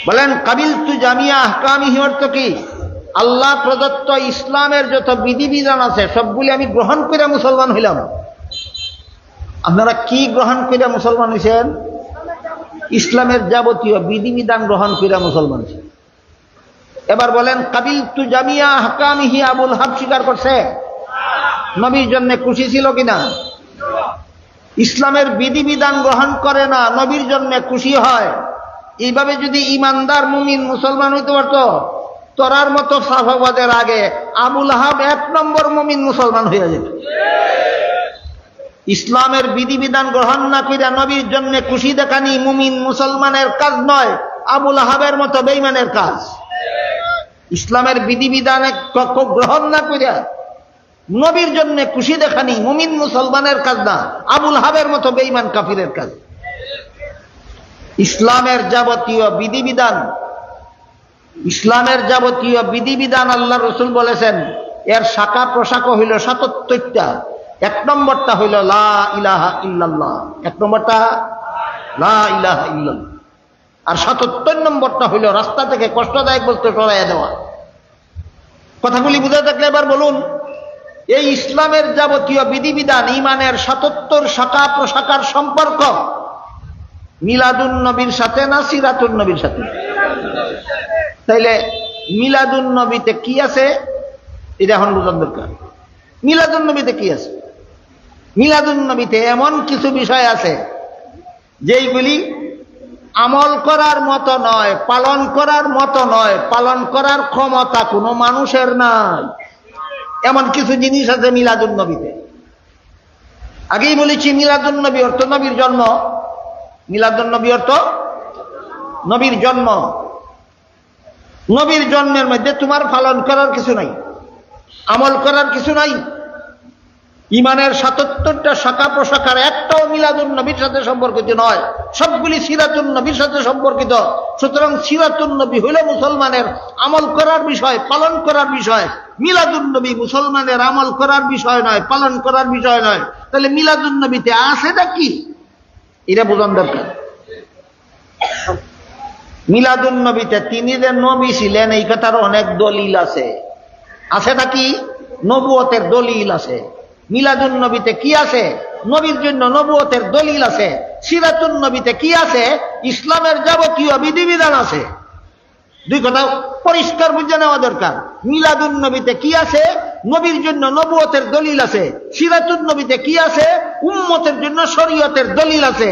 বলেন, কাবিলতু জামিয়া আহকামিহি অর্থ কি? আল্লাহ প্রদত্ত ইসলামের যত বিধিবিধান আছে সবগুলি আমি গ্রহণ করে মুসলমান হইলাম। আপনারা কি গ্রহণ করে মুসলমান হয়েছেন? ইসলামের যাবতীয় বিধিবিধান গ্রহণ করে মুসলমান হয়েছেন। এবার বলেন, কাবিলতু জামিয়া আহকামিহি আবু লাহাব স্বীকার করছে? নবীর জন্য খুশি ছিল কিনা? ইসলামের বিধিবিধান গ্রহণ করে না, নবীর জন্য খুশি হয়। এইভাবে যদি ইমানদার মুমিন মুসলমান হইতে পারত, তোরার মতো সাফাবাদের আগে আবু লাহাব 1 নম্বর মুমিন মুসলমান হয়ে যেত। ইসলামের বিধিবিধান গ্রহণ না কইরা নবীর জন্য খুশি দেখানি মুমিন মুসলমানের কাজ নয়, আবু লাহাবের মতো বেঈমানের কাজ। ইসলামের বিধিবিধানে গ্রহণ না কইরা নবীর জন্য খুশি দেখানি মুমিন মুসলমানের কাজ না, আবুল হাবের মতো বেঈমান কাফিরের কাজ। ইসলামের যাবতীয় বিধিবিধান আল্লাহ রাসূল বলেছেন এর শাখা প্রশাখা হইল ৭৭টা। ১ নম্বরটা হইল লা ইলাহা ইল্লাল্লাহ, ১ নম্বরটা লা ইলাহা ইল্লাল্লাহ, আর ৭৭ নম্বরটা হইল রাস্তা থেকে কষ্টদায়ক বস্তু সরাইয়া দেওয়া। কথাগুলি বুঝে থাকলে এবার বলুন, এই ইসলামের যাবতীয় বিধিবিধান ইমানের ৭৭ শাখা প্রশাখার সম্পর্ক মিলাদুন নবীর সাথে না সিরাতুন নবীর সাথে? তাইলে মিলাদুন নবীতে কি আছে এটা এখন বোঝার দরকার। মিলাদুন নবীতে কি আছে? মিলাদুন নবীতে এমন কিছু বিষয় আছে যেইগুলি আমল করার মতো নয়, পালন করার মতো নয়, পালন করার ক্ষমতা কোনো মানুষের নাই। এমন কিছু জিনিস আছে মিলাদুন নবীতে। আগেই বলেছি মিলাদুন নবী অর্থ নবীর জন্ম। মিলাদুন নবী অর্থ নবীর জন্ম। নবীর জন্মের মধ্যে তোমার পালন করার কিছু নাই, আমল করার কিছু নাই। ইমানের ৭৭টা শাখা প্রশাখার একটাও মিলাদুন নবীর সাথে সম্পর্কিত নয়, সবগুলি সিরাতুন নবীর সাথে সম্পর্কিত। সুতরাং সিরাতুন নবী হইল মুসলমানের আমল করার বিষয়, পালন করার বিষয়। মিলাদুন নবী মুসলমানের আমল করার বিষয় নয়, পালন করার বিষয় নয়। তাহলে মিলাদুন নবীতে আছেটা কি এটা বোঝান দরকার। মিলাদুন নবীতে তিনি যে নবী ছিলেন এই কথার অনেক দলিল আছে। আছেটা কি? নবুয়তের দলিল আছে। মিলাদুন নবীতে কি আছে? নবীর জন্য নবুয়তের দলিল আছে। সিরাতুন নবীতে কি আছে? ইসলামের যাবতীয় বিধিবিধান আছে। দুই কথা পরিষ্কার বুঝে নেওয়া দরকার। মিলাদুন নবীতে কি আছে? নবীর জন্য নবুয়তের দলিল আছে। সিরাতুন নবীতে কি আছে? উম্মতের জন্য শরীয়তের দলিল আছে।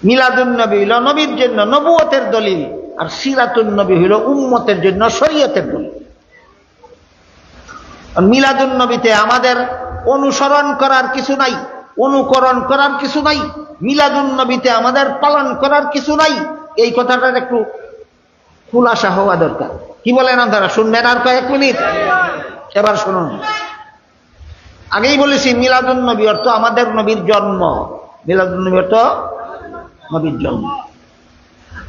মিলাদুন নবী হইল নবীর জন্য নবুয়তের দলিল, আর সিরাতুন নবী হইল উম্মতের জন্য শরীয়তের দলিল। মিলাদুন নবীতে আমাদের অনুসরণ করার কিছু নাই, অনুকরণ করার কিছু নাই। মিলাদুন নবীতে আমাদের পালন করার কিছু নাই। এই কথাটার একটু খুলাসা হওয়া দরকার। কি বলেন আপনারা? শুনবেন আর কয়েক মিনিট? এবার শুনুন। আগেই বলেছি মিলাদুন নবী অর্থ আমাদের নবীর জন্ম। মিলাদুন নবী অর্থ নবীর জন্ম।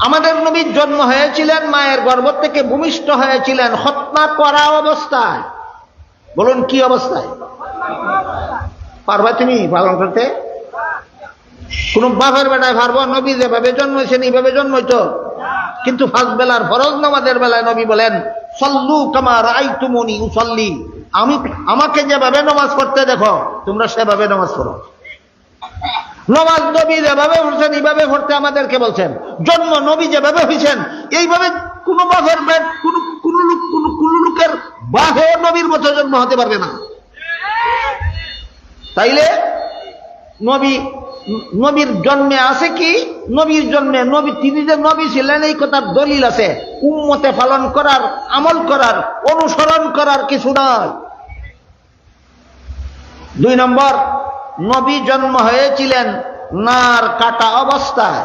আমাদের নবীর জন্ম হয়েছিলেন, মায়ের গর্ভ থেকে ভূমিষ্ঠ হয়েছিলেন খতনা করা অবস্থায়। বলুন কি অবস্থায়? পারবা তুমি পালন করতে? কোন বাপের বেটায় পারবো? নবী যেভাবে জন্মেছেন এইভাবে জন্মইতো। কিন্তু ফার্স্ট বেলার ফরজ নামাজের বেলায় নবী বলেন সল্লু কামা রাআইতুমুনি উসাল্লি, আমাকে যেভাবে নামাজ পড়তে দেখো তোমরা সেভাবে নামাজ পড়ো। নামাজ নবী যেভাবে পড়ছেন এইভাবে পড়তে আমাদেরকে বলছেন। জন্ম নবী যেভাবে হয়েছেন এইভাবে কোন বাপের বেট কোন লোকের বাহে নবীর মতো জন্ম হতে পারবে না। তাইলে নবীর জন্মে আছে কি? নবীর জন্মে নবী তিনি যে নবী ছিলেন এই কথার দলিল আছে। উম্মতে পালন করার, আমল করার, অনুসরণ করার কিছু নয়। 2 নম্বর, নবী জন্ম হয়েছিলেন নার কাটা অবস্থায়।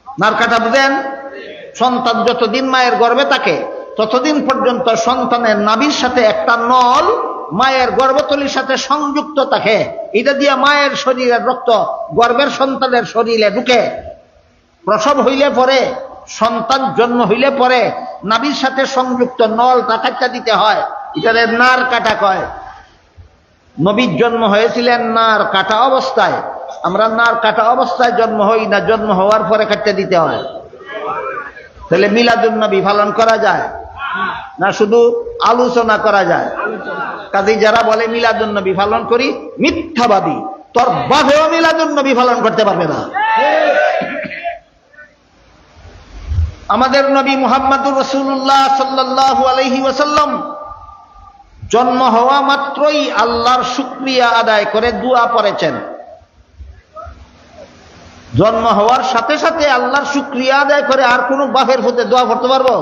নার কাটা বুঝেন? সন্তান যতদিন মায়ের গর্ভে থাকে ততদিন পর্যন্ত সন্তানের নাভির সাথে একটা নল মায়ের গর্ভতলীর সাথে সংযুক্ত থাকে। এটা দিয়ে মায়ের শরীরের রক্ত গর্ভের সন্তানের শরীরে ঢুকে। প্রসব হইলে পরে, সন্তান জন্ম হইলে পরে নাভির সাথে সংযুক্ত নলটা কাটা দিতে হয়। এটারে নার কাটা কয়। নবীর জন্ম হয়েছিলেন নার কাটা অবস্থায়। আমরা নার কাটা অবস্থায় জন্ম হই না, জন্ম হওয়ার পরে কাটতে দিতে হয়। তাহলে মিলাদুন নবী পালন করা যায় না শুধু আলোচনা করা যায়? কাজেই যারা বলে মিলাদুন নবী পালন করি মিথ্যাবাদী। তোর বাপেও মিলাদুন নবী পালন করতে পারবে না। আমাদের নবী মুহাম্মদুর রাসূলুল্লাহ সাল্লাল্লাহু আলাইহি ওয়াসাল্লাম জন্ম হওয়া মাত্রই আল্লাহর শুকরিয়া আদায় করে দোয়া পড়েছেন। জন্ম হওয়ার সাথে সাথে আল্লাহর শুকরিয়া আদায় করে আর কোন বাপের প্রতি দোয়া করতে পারবো?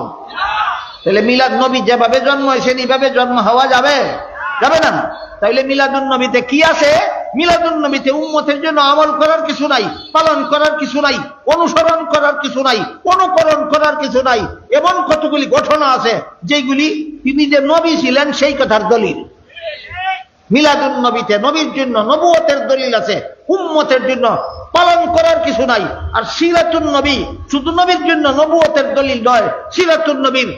তাহলে মিলাদ নবী যেভাবে জন্ম হয়েছেন এইভাবে জন্ম হওয়া যাবে? যাবে না। তাইলে মিলাদুন নবীতে কি আছে? মিলাদুন নবীতে উম্মতের জন্য আমল করার কিছু নাই, পালন করার কিছু নাই, অনুসরণ করার কিছু নাই, অনুকরণ করার কিছু নাই। এমন কতগুলি ঘটনা আছে যেগুলি তিনি যে নবী ছিলেন সেই কথার দলিল। মিলাদুন নবীতে নবীর জন্য নবুয়তের দলিল আছে, উম্মতের জন্য পালন করার কিছু নাই। আর সিরাতুন নবী শুধু নবীর জন্য নবুয়তের দলিল নয়, সিরাতুন নবীর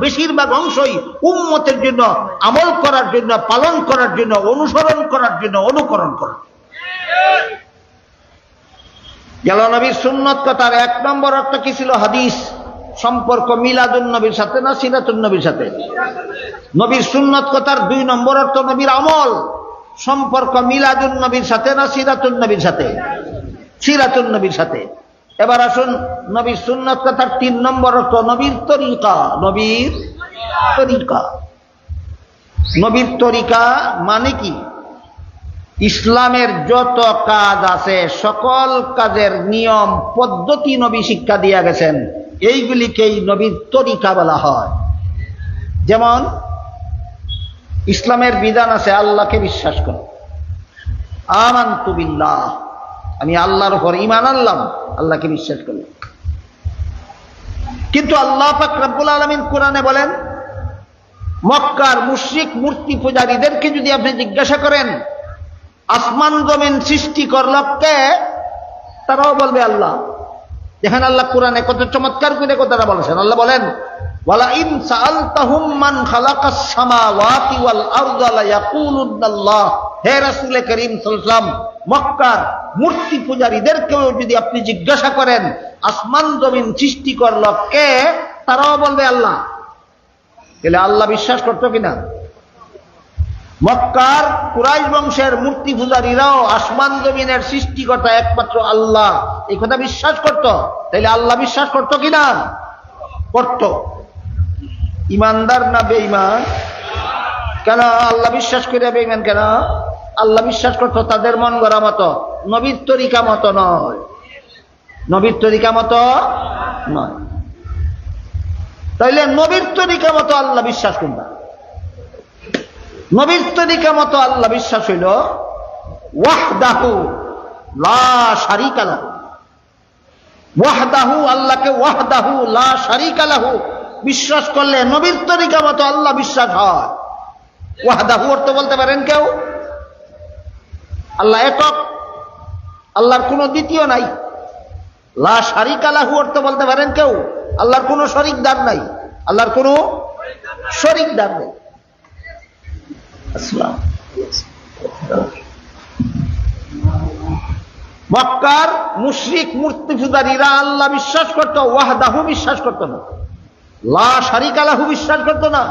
বেশিরভাগ অংশই উম্মতের জন্য আমল করার জন্য, পালন করার জন্য, অনুসরণ করার জন্য, অনুকরণ করার। গেল নবীর সুন্নত কথার 1 নম্বর অর্থ কি ছিল? হাদিস। সম্পর্ক মিলাদুন নবীর সাথে না সিরাতুন নবীর সাথে? নবীর সুন্নত কথার 2 নম্বর অর্থ নবীর আমল। সম্পর্ক মিলাদুন নবীর সাথে না সিরাতুন নবীর সাথে? সিরাতুন নবীর সাথে। এবার আসুন নবীর সুন্নত কথার 3 নম্বর অর্থ নবীর তরিকা। নবীর তরিকা। নবীর তরিকা মানে কি? ইসলামের যত কাজ আছে সকল কাজের নিয়ম পদ্ধতি নবী শিক্ষা দিয়ে গেছেন, এইগুলিকেই নবীর তরিকা বলা হয়। যেমন ইসলামের বিধান আছে আল্লাহকে বিশ্বাস করো, আমানতু বিল্লাহ, আমি আল্লাহর উপর ঈমান আনলাম, আল্লাহকে বিশ্বাস করলাম। কিন্তু আল্লাহ পাক রব্বুল আলামিন কোরআনে বলেন, মক্কার মুশরিক মূর্তি পূজারীদেরকে যদি আপনি জিজ্ঞাসা করেন আসমান জমিন সৃষ্টি করলো কে, তারাও বলবে আল্লাহ। দেখেন আল্লাহ কোরআনে কত চমৎকার করে কথাটা বলেছেন। আল্লাহ বলেন, ওয়ালা ইন সাআলতাহুম মান খালাকাস সামাওয়াতি ওয়াল আরদা লায়াকুলুনাল্লাহ। হে রাসূল করিম সাল্লাল্লাহু আলাইহি ওয়াসাল্লাম, মক্কার মূর্তি পূজারীদেরকেও যদি আপনি জিজ্ঞাসা করেন আসমান জমিন সৃষ্টি করলো কে, তারাও বলবে আল্লাহ। তাহলে আল্লাহ বিশ্বাস করতো কিনা? মক্কার কুরাইশ বংশের মূর্তি পূজারীরাও আসমান জমিনের সৃষ্টিকর্তা একমাত্র আল্লাহ এই কথা বিশ্বাস করত। তাইলে আল্লাহ বিশ্বাস করত কিনা? করত। ইমানদার না বেঈমান? কেন আল্লাহ বিশ্বাস করে বেঈমান কেন? আল্লাহ বিশ্বাস করত তাদের মন গড়া মতো, নবীর তরিকা মতো নয়। নবীর তরিকা মতো নয়। তাইলে নবীর তরিকা মতো আল্লাহ বিশ্বাস করবা। নবীর তরিকা মতো আল্লাহ বিশ্বাস হইল ওয়াহদাহু লা শারীকা লাহু। ওয়াহদাহু, আল্লাহকে ওয়াহদাহু লা শারীকা লাহু বিশ্বাস করলে নবীর তরিকা মতো আল্লাহ বিশ্বাস হয়। ওয়াহদাহু অর্থ বলতে পারেন কেউ? আল্লাহ একক, আল্লাহর কোনো দ্বিতীয় নাই। লা শারীকা লাহু অর্থ বলতে পারেন কেউ? আল্লাহর কোনো শরীকদার নাই। আল্লাহর কোনো শরীকদার নেই। মক্কার মুশরিক মূর্তি পূজারীরা আল্লাহ বিশ্বাস করত, ওয়াহদাহু বিশ্বাস করত না, লা শারীকা লাহু বিশ্বাস করত না।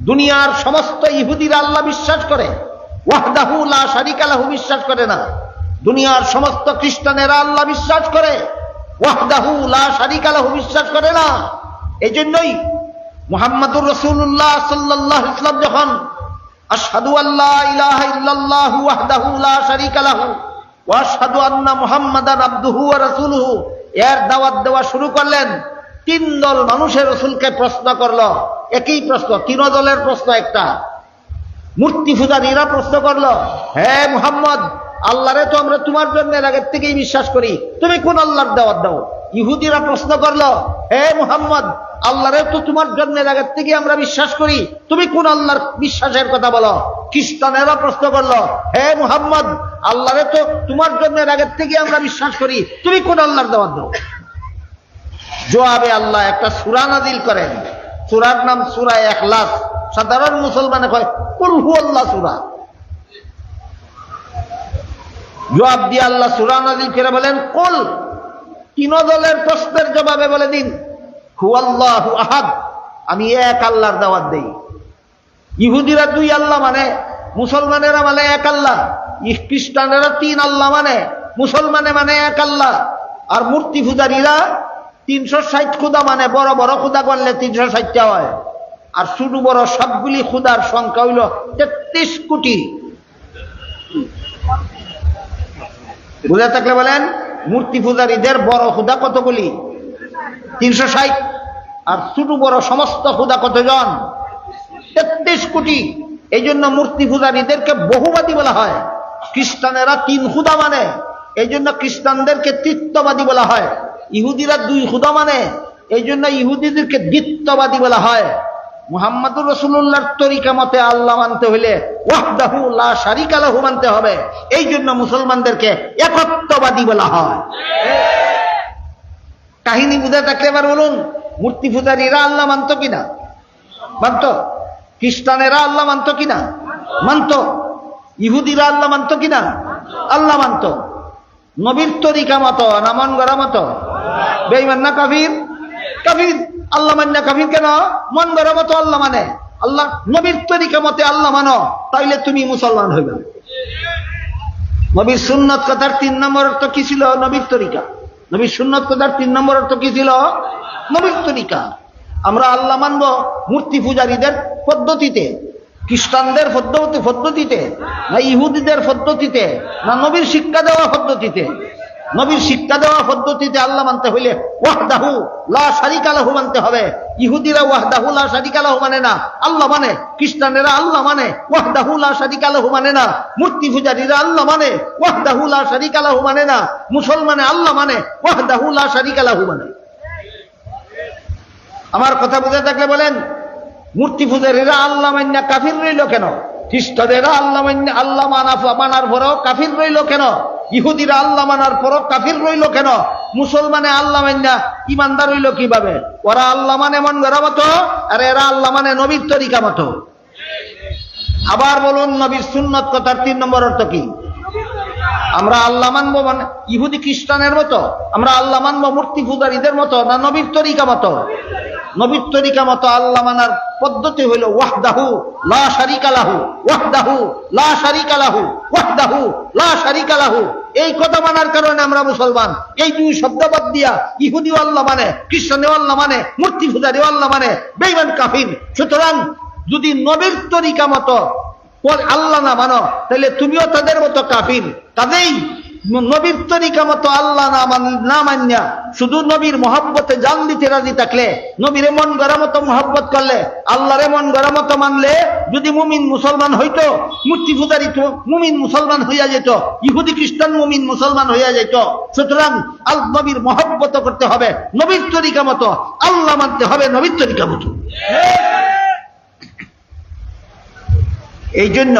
দুনিয়ার সমস্ত ইহুদিরা আল্লাহ বিশ্বাস করে, ওয়াহদাহু লা শারীকা লাহু বিশ্বাস করে না। দুনিয়ার সমস্ত খ্রিস্টানেরা আল্লাহ বিশ্বাস করে, ওয়াহদাহু লা শারীকা লাহু বিশ্বাস করে না। এই জন্যই মুহাম্মদুর রাসূলুল্লাহ সাল্লাল্লাহু আলাইহি ওয়াসাল্লাম যখন আশহাদু আল্লা ইলাহা ইল্লাল্লাহু ওয়াহদাহু লা শারীকা লাহু ওয়া আশহাদু আন্না মুহাম্মাদান আবদুহু ওয়া রাসূলুহু এর দাওয়াত দেওয়া শুরু করলেন, 3 দল মানুষের রাসূলকে প্রশ্ন করলো। একই প্রশ্ন, 3 দলের প্রশ্ন একটা। মূর্তি পূজারীরা প্রশ্ন করলো, হে মুহাম্মদ, আল্লাহরে তো আমরা তোমার জন্য আগের থেকেই বিশ্বাস করি, তুমি কোন আল্লাহর দাওয়াত দাও? ইহুদিরা প্রশ্ন করলো, হে মুহাম্মদ, আল্লাহরে তো তোমার জন্য আগের থেকে আমরা বিশ্বাস করি, তুমি কোন আল্লাহর বিশ্বাসের কথা বলো? খ্রিস্টানেরা প্রশ্ন করলো, হে মুহাম্মদ, আল্লাহরে তো তোমার জন্য আগের থেকে আমরা বিশ্বাস করি, তুমি কোন আল্লাহর দাওয়াত দাও? জবাবে আল্লাহ একটা সূরা নাযিল করেন। সূরার নাম সূরা ইখলাস। সাধারণ মুসলমানে কয় কুল হুয়াল্লাহ সূরা। জবাব দিয়ে আল্লাহ সূরা নাযিল করে বলেন, কুল, 3 দলের প্রশ্নের জবাবে বলে দিন, হুয়াল্লাহু আহাদ, আমি এক আল্লাহর দাওয়াত দেই। ইহুদিরা 2 আল্লাহ মানে, মুসলমানেরা মানে এক আল্লাহ। খ্রিস্টানেরা 3 আল্লাহ মানে, মুসলমানে মানে এক আল্লাহ। আর মূর্তি পূজারীরা 360 খুদা মানে, বড় বড় খুদা করলে 360টা হয়, আর ছোট বড় সবগুলি খুদার সংখ্যা হইল 33 কোটি। বুঝে থাকলে বলেন, মূর্তি পূজারীদের বড় খুদা কতগুলি? 360। আর ছোট বড় সমস্ত খুদা কতজন? 33 কোটি। এই জন্য মূর্তি পূজারীদেরকে বহুবাদী বলা হয়। খ্রিস্টানেরা 3 খুদা মানে, এই জন্য খ্রিস্টানদেরকে তৃত্ববাদী বলা হয়। ইহুদিরা 2 খুদা মানে, এই জন্য ইহুদিদেরকে দ্বিত্ববাদী বলা হয়। মুহাম্মদুর রাসূলুল্লাহর তরিকা মতে আল্লাহ মানতে হইলে ওয়াহদাহু লা শারীকা লাহু মানতে হবে, এই জন্য মুসলমানদেরকে একত্ববাদী বলা হয়। কাহিনী বুঝে থাকলে এবার বলুন, মূর্তি পূজারীরা আল্লাহ মানত কিনা? মানত। খ্রিস্টানেরা আল্লাহ মানত কিনা? মানত। ইহুদিরা আল্লাহ মানত কিনা? আল্লাহ মানত। নবীর তরিকা মতো না মন গড়া মতো? বেঈমান না কাফির? কাফির। আল্লাহ মানে না কাফির কেন? মন গড়া মতো আল্লাহ মানে। আল্লাহ নবীর তরিকা মতে আল্লাহ মানো, তাইলে তুমি মুসলমান হইবে। নবীর সুন্নত কথার 3 নম্বর অর্থ কি ছিল? নবীর তরিকা। নবীর সুন্নত কথার 3 নম্বর অর্থ কি ছিল? নবীর তরিকা। আমরা আল্লাহ মানব মূর্তি পূজারীদের পদ্ধতিতে, খ্রিস্টানদের পদ্ধতিতে, না ইহুদিদের পদ্ধতিতে, না নবীর শিক্ষা দেওয়া পদ্ধতিতে? নবীর শিক্ষা দেওয়া পদ্ধতিতে আল্লাহ মানতে হইলে ওয়াহদাহু লা শারীকা লাহু মানতে হবে। ইহুদিরা ওয়াহদাহু লা শারীকা লাহু মানে না, আল্লাহ মানে। খ্রিস্টানেরা আল্লাহ মানে, ওয়াহদাহু লা শারীকা লাহু মানে না। মূর্তি পূজারীরা আল্লাহ মানে, ওয়াহদাহু লা শারীকা লাহু মানে না। মুসলমানে আল্লাহ মানে, ওয়াহদাহু লা শারীকা লাহু মানে। আমার কথা বুঝে থাকলে বলেন, মূর্তি পূজারীরা আল্লাহ মান্না কাফির রইল কেন? খ্রিস্টানেরা আল্লাহ মান্না আল্লাহ মানার পরেও কাফির রইল কেন? ইহুদিরা আল্লাহ মানার পরও কাফির রইল কেন? মুসলমানে আল্লাহ মান্না ইমানদার রইল কিভাবে? ওরা আল্লাহ মানে মন গড়া মতো, আর এরা আল্লাহ মানে নবীর তরিকা মতো। আবার বলুন, নবীর সুন্নত কথার 3 নম্বর অর্থ কি? আমরা আল্লাহ মানবো মানে ইহুদি খ্রিস্টানের মতো? আমরা আল্লাহ মানবো মূর্তি পূজারীদের মতো, না নবীর তরিকা মতো? নবীর তরিকা মতো আল্লাহ মানার পদ্ধতি হইল ওয়াহদাহু লা শারীকা লাহু, ওয়াহদাহু লা শারীকা লাহু, ওয়াহদাহু লা শারীকা লাহু। এই কথা মানার কারণে আমরা মুসলমান। এই 2 শব্দ বাদ দিয়া ইহুদিও আল্লাহ মানে, খ্রিস্টানেও আল্লাহ মানে, মূর্তি পূজারীও আল্লাহ মানে, বেঈমান কাফির। সুতরাং যদি নবীর তরিকা মতো আল্লাহ না মানো, তাহলে তুমিও তাদের মতো কাফির। তাদেরই নবীর তরিকা মতো আল্লাহ না মানিয়া শুধু নবীর মহব্বতে জান দিতে রাজি থাকলে, নবীরে মন গড়া মতো মহব্বত করলে, আল্লাহরে মন গড়া মতো মানলে, যদি মুমিন মুসলমান হইতো, মূর্তি পূজারী মুমিন মুসলমান হইয়া যেত, ইহুদি খ্রিস্টান মুমিন মুসলমান হইয়া যেত। সুতরাং নবীর মহব্বত করতে হবে নবীর তরিকা মতো, আল্লাহ মানতে হবে নবীর তরিকা মতো। এই জন্য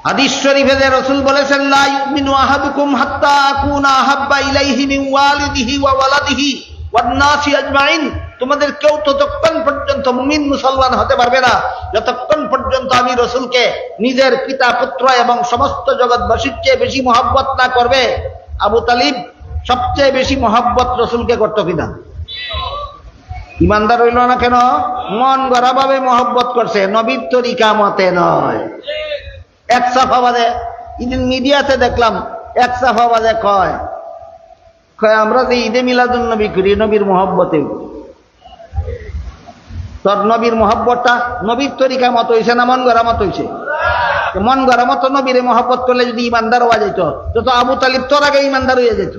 হাদিস শরীফে রাসূল বলেছেন, লা ইউমিনু আহাদুকুম হাত্তা আকুনা আহাব্বা ইলাইহি মিন ওয়ালিদিহি ওয়া ওয়ালাদিহি ওয়ান নাসি আজমাইন। তোমাদের কেউ ততক্ষণ পর্যন্ত মুমিন মুসলমান হতে পারবে না যতক্ষণ পর্যন্ত আমি রাসূলকে নিজের পিতা পুত্র এবং সমস্ত জগৎবাসীর চেয়ে বেশি মহব্বত না করবে। আবু তালিব সবচেয়ে বেশি মহব্বত রাসূলকে করত কিনা? ইমানদার হইল না কেন? মন গড়া ভাবে মহব্বত করছে, নবীর তরিকা মতে নয়। এক সাফাবাদে মিডিয়াতে দেখলাম, এক সাফাবাদে কয় আমরা যে ঈদে মিলাদুন নবী করি, নবীর মহব্বতে তোর নবীর মহব্বতটা নবীর তরিকা মতো হয়েছে না মন গড়া মতো হয়েছে? মন গড়া মতো নবীরে মহব্বত করলে যদি ইমানদার হওয়া যেত, তো আবু তালিব তোর আগে ইমানদার হয়ে যেত।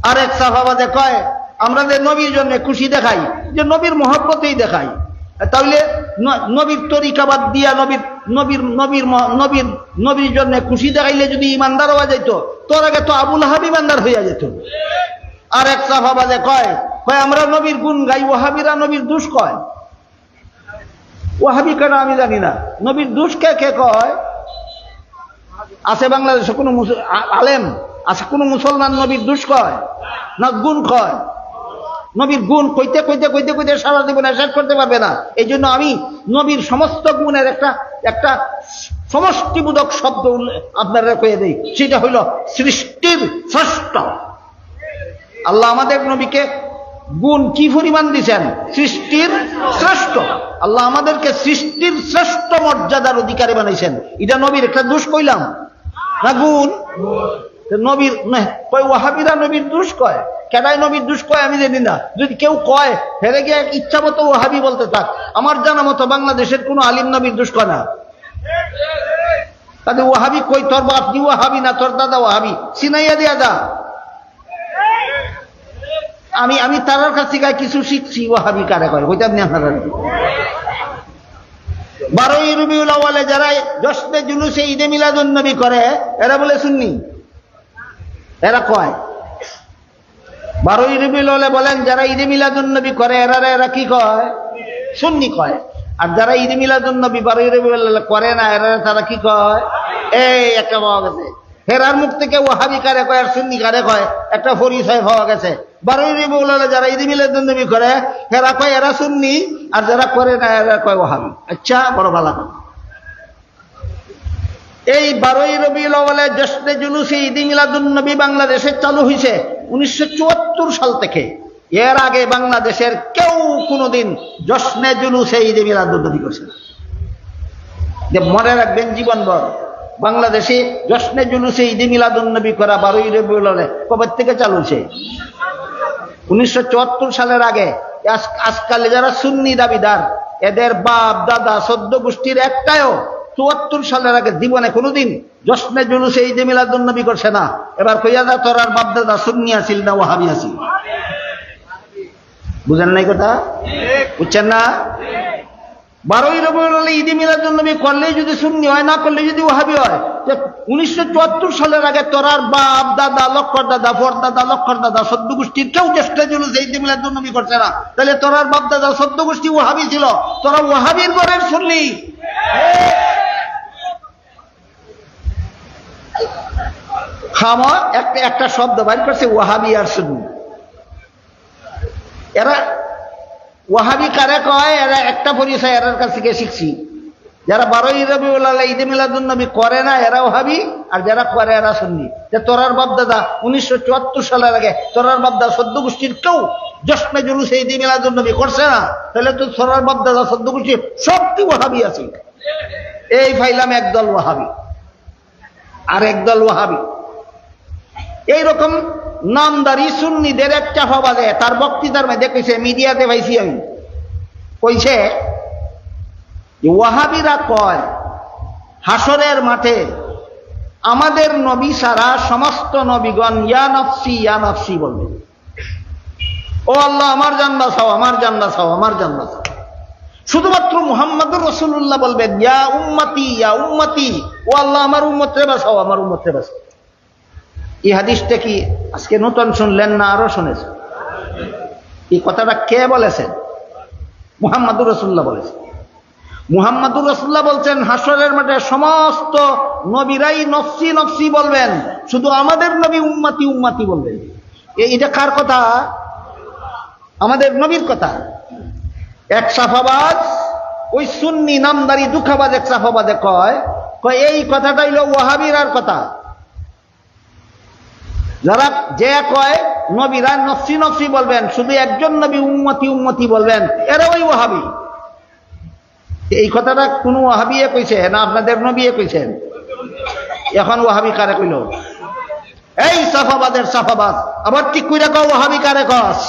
আর এক সাফাবাদে কয় আমরা যে নবীর জন্য খুশি দেখাই, যে নবীর মহব্বতেই দেখাই, তাহলে নবীর তরিকা বাদ দিয়া নবীর জন্য খুশি দেখাইলে যদি ইমানদার হওয়া যেত, তোর আগে তো আবুল লাহাব ইমানদার হইয়া যেত। আর এক সাফাবাদে কয় আমরা নবীর গুণ গাই, ওয়াহাবিরা নবীর দোষ কয়। ওয়াহাবি কেন আমি জানি না, নবীর দোষ কে কে কয়? আছে বাংলাদেশে কোনো আলেম আছে, কোন মুসলমান নবীর দোষ কয় না গুণ কয়? নবীর গুণ কইতে কইতে কইতে কইতে সারা জীবনে শেষ করতে পারবে না। এই জন্য আমি নবীর সমস্ত গুণের একটা সমষ্টিবোধক শব্দ আপনারা কয়ে দেই, সেটা হইল সৃষ্টির শ্রেষ্ঠ। আল্লাহ আমাদের নবীকে গুণ কি পরিমাণ দিয়েছেন? সৃষ্টির শ্রেষ্ঠ। আল্লাহ আমাদেরকে সৃষ্টির শ্রেষ্ঠ মর্যাদার অধিকারী বানাইছেন। এটা নবীর একটা দোষ কইলাম না গুণ? নবীর ওয়াহাবিরা নবীর দোষ কয়, কেডাই নবীর দোষ কয় আমি জানি না। যদি কেউ কয় হেরে গিয়ে ইচ্ছা মতো ওয়াহাবি বলতে থাক। আমার জানা মতো বাংলাদেশের কোনো আলিম নবীর দোষ কয় না। তাদের ওয়াহাবি কই, তোর বাপ কি ওয়াহাবি না তোর দাদা ওয়াহাবি, সিনাইয়া দিয়া যা। আমি তার কাছ থেকে কিছু শিখছি, ওয়াহাবি কারে কয় হইতাম না আপনারা। 12ই রবিউল আউয়ালে যারা জশ্নে জুলুসে ঈদে মিলাদুন নবী করে এরা বলে সুন্নি। এরা কয় 12ই রবিউল আউয়ালে বলেন যারা ঈদে মিলাদুন নবী করে এরা কি কয়? সুন্নি কয়। আর যারা ঈদে মিলাদুন নবী 12ই রবিউল আউয়ালে করে না তারা কি কয়? এই একটা পাওয়া গেছে, হেরার মুখ থেকে ওয়াহাবি কারে কয় আর সুন্নি কারে কয় একটা পরিচয় পাওয়া গেছে। 12ই রবিউল আউয়ালে যারা ঈদে মিলাদুন নবী করে হেরা কয় এরা সুন্নি, আর যারা করে না এরা কয় ওয়াহাবি। আচ্ছা, বড় ভালো কথা। এই 12ই রবিউল আউয়ালে জশ্নে জুলুসে ঈদে মিলাদুন নবী বাংলাদেশে চালু হয়েছে 1974 সাল থেকে। এর আগে বাংলাদেশের কেউ কোনোদিন জশ্নে জুলুসে ঈদে মিলাদুন নবী করছে না। যে মনে রাখবেন জীবনভর, বাংলাদেশে জশ্নে জুলুসে ঈদে মিলাদুন নবী করা 12ই রবিউল আউয়ালে কবে থেকে চালু হয়েছে? 1974 সালের আগে। আজকাল যারা সুন্নি দাবিদার এদের বাপ দাদা 14 গোষ্ঠীর একটাও 74 সালের আগে জীবনে কোনোদিন জশ্নে জুলুসে ঈদে মিলাদুন নবী করছে না। এবার কইয়া যা তোর আর বাপ দাদা সুন্নি আছিল না ওয়াহাবি আছিল? বুঝেন নাই কথা? বুঝছেন না? 12ই রবিউল আউয়ালে ঈদে মিলাদুন নবী করলেই যদি সুন্নি হয়, না করলে যদি ওয়াহাবি হয়, 1974 সালের আগে তোরার বাপ দাদা লক্ষর দাদা ফরদাদা লক্ষর দাদা 14 গোষ্ঠীর কেউ জশ্নে জুলুসে ঈদে মিলাদুন নবী করছে না। তাহলে তোরার বাপ দাদা 14 গোষ্ঠী ওয়াহাবি ছিল, তোরা ওয়াহাবির ঘরের সুন্নি। খামা একটা শব্দ বাইর করছে ওয়াহাবি আর সুন্নি। এরা ওয়াহাবি কারে কয়? এরা একটা পরিচয় এর কাছ থেকে শিখছি। যারা 12ই রবিউল আউয়ালে ঈদে মিলাদুন নবী করে না এরা ওয়াহাবি, আর যারা করে এরা সুন্নি। যে তোরার বাপ দাদা 1974 সালের আগে তোরার বাপ দাদা 14 গোষ্ঠীর কেউ জশ্নে জুলুসে ঈদে মিলাদুন নবী করছে না, তাহলে তো তোরার বাপ দাদা 14 গোষ্ঠীর সব কি ওয়াহাবি আছে? এই ফাইলাম একদল ওয়াহাবি আর একদল ওয়াহাবি। এইরকম নামদারি সুন্নিদের একটা হবাজে তার বক্তৃতার মধ্যে কইছে, মিডিয়াতে পাইছি আমি, কইছে ওয়াহাবিরা কয় হাসরের মাঠে আমাদের নবী ছাড়া সমস্ত নবীগণ ইয়া নফসি বলবে। ও আল্লাহ আমার জান বাঁচাও, আমার জান বাঁচাও, আমার জান বাঁচাও। শুধুমাত্র মুহাম্মদুর রাসূলুল্লাহ বলবেন ইয়া উম্মতি, ও আল্লাহ আমার উম্মতরে বাঁচাও, আমার উম্মতরে বাঁচাও। এই হাদিসটা কি আজকে নতুন শুনলেন না আরো শুনেছেন? এই কথাটা কে বলেছেন? মুহাম্মদুর রাসূলুল্লাহ বলেছেন। মুহাম্মদুর রাসূলুল্লাহ বলছেন হাসরের মাঠে সমস্ত নবীরাই নফসি নফসি বলবেন, শুধু আমাদের নবী উম্মতি বলবেন। এটা কার কথা? আমাদের নবীর কথা। এক সাফাবাজ, ওই সুন্নি নামদারি দুঃখাবাজ এক সাফাবাজে কয় এই কথাটা হইল ওয়াহাবিরার কথা। যারা যে কয় নবীরা নফসি বলবেন, শুধু একজন নবী উম্মতি বলবেন, এরা ওই ওয়াহাবি। এই কথাটা কোন ওয়াহাবি কইছে না আপনাদের নবী কইছেন? এখন ওয়াহাবি কারে কইল? এই সাফাবাদের সাফাবাদ আবার ঠিক কইরা কও ওয়াহাবি কারে কস?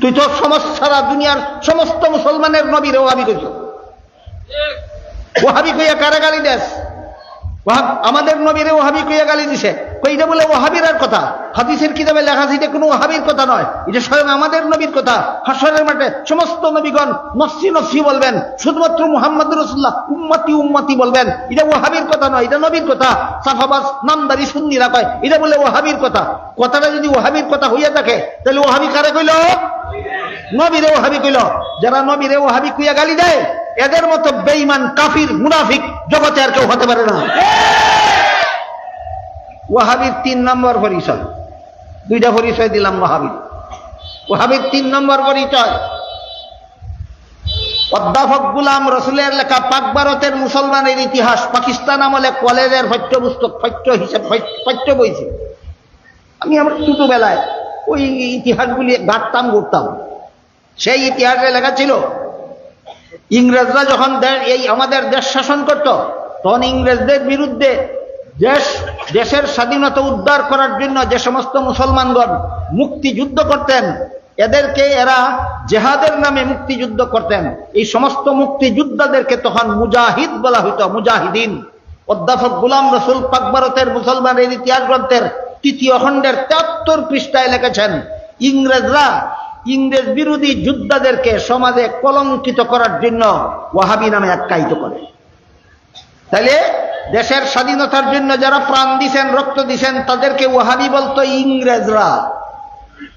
তুই তো সারা দুনিয়ার সমস্ত মুসলমানের নবীর ওয়াহাবি কইছ। ওয়াহাবি কইয়া কারে গালি দেস? আমাদের নবীরে ওয়াহাবি কইয়া গালি দিছে। কইটা বলে ওয়াহাবিরার কথা। হাদিসের কিতাবে লেখা আছে এটা কোনো ওয়াহাবির কথা নয়, এটা স্বয়ং আমাদের নবীর কথা। হাসরের মাঠে সমস্ত নবীগণ নফসি বলবেন, শুধুমাত্র মুহাম্মদুর রাসূলুল্লাহ উম্মতি বলবেন। এটা ওয়াহাবির কথা নয়, এটা নবীর কথা। সাফাবাজ নামদারি সুন্নিরা কয় এটা বলে ওয়াহাবির কথা। কথাটা যদি ওয়াহাবির কথা হইয়া থাকে তাহলে ওয়াহাবি কারে কইল? নবীরে ওয়াহাবি কইল। যারা নবীরে ওয়াহাবি কইয়া গালি দেয় এদের মতো বেঈমান কাফির মুনাফিক জগতে আর কেউ হতে পারে না। ওয়াহাবির 3 নম্বর পরিচয়, 2টা পরিচয় দিলাম ওয়াহাবির 3 নম্বর পরিচয়। অধ্যাপক গোলাম রসুলের লেখা পাক ভারতের মুসলমানের ইতিহাস পাকিস্তান আমলে কলেজের পাঠ্যপুস্তক পাঠ্য বই ছিল। আমি আমার ছোটবেলায় ওই ইতিহাসগুলি ঘুরতাম। সেই ইতিহাসে লেখা ছিল ইংরেজরা যখন এই আমাদের দেশ শাসন করত তখন ইংরেজদের বিরুদ্ধে দেশের স্বাধীনতা উদ্ধার করার জন্য যে সমস্ত মুসলমানগণ মুক্তিযুদ্ধ করতেন এদেরকে এরা জেহাদের নামে মুক্তিযুদ্ধ করতেন। এই সমস্ত মুক্তিযোদ্ধাদেরকে তখন মুজাহিদ বলা হইত, মুজাহিদিন। অধ্যাপক গোলাম রসুল পাক ভারতের মুসলমানের ইতিহাস গ্রন্থের 3য় খণ্ডের 73 পৃষ্ঠায় লিখেছেন ইংরেজরা ইংরেজ বিরোধী যোদ্ধাদেরকে সমাজে কলঙ্কিত করার জন্য ওয়াহাবি নামে আখ্যায়িত করে। তাহলে দেশের স্বাধীনতার জন্য যারা প্রাণ দিছেন, রক্ত দিছেন, তাদেরকে ওয়াহাবি বলতো ইংরেজরা।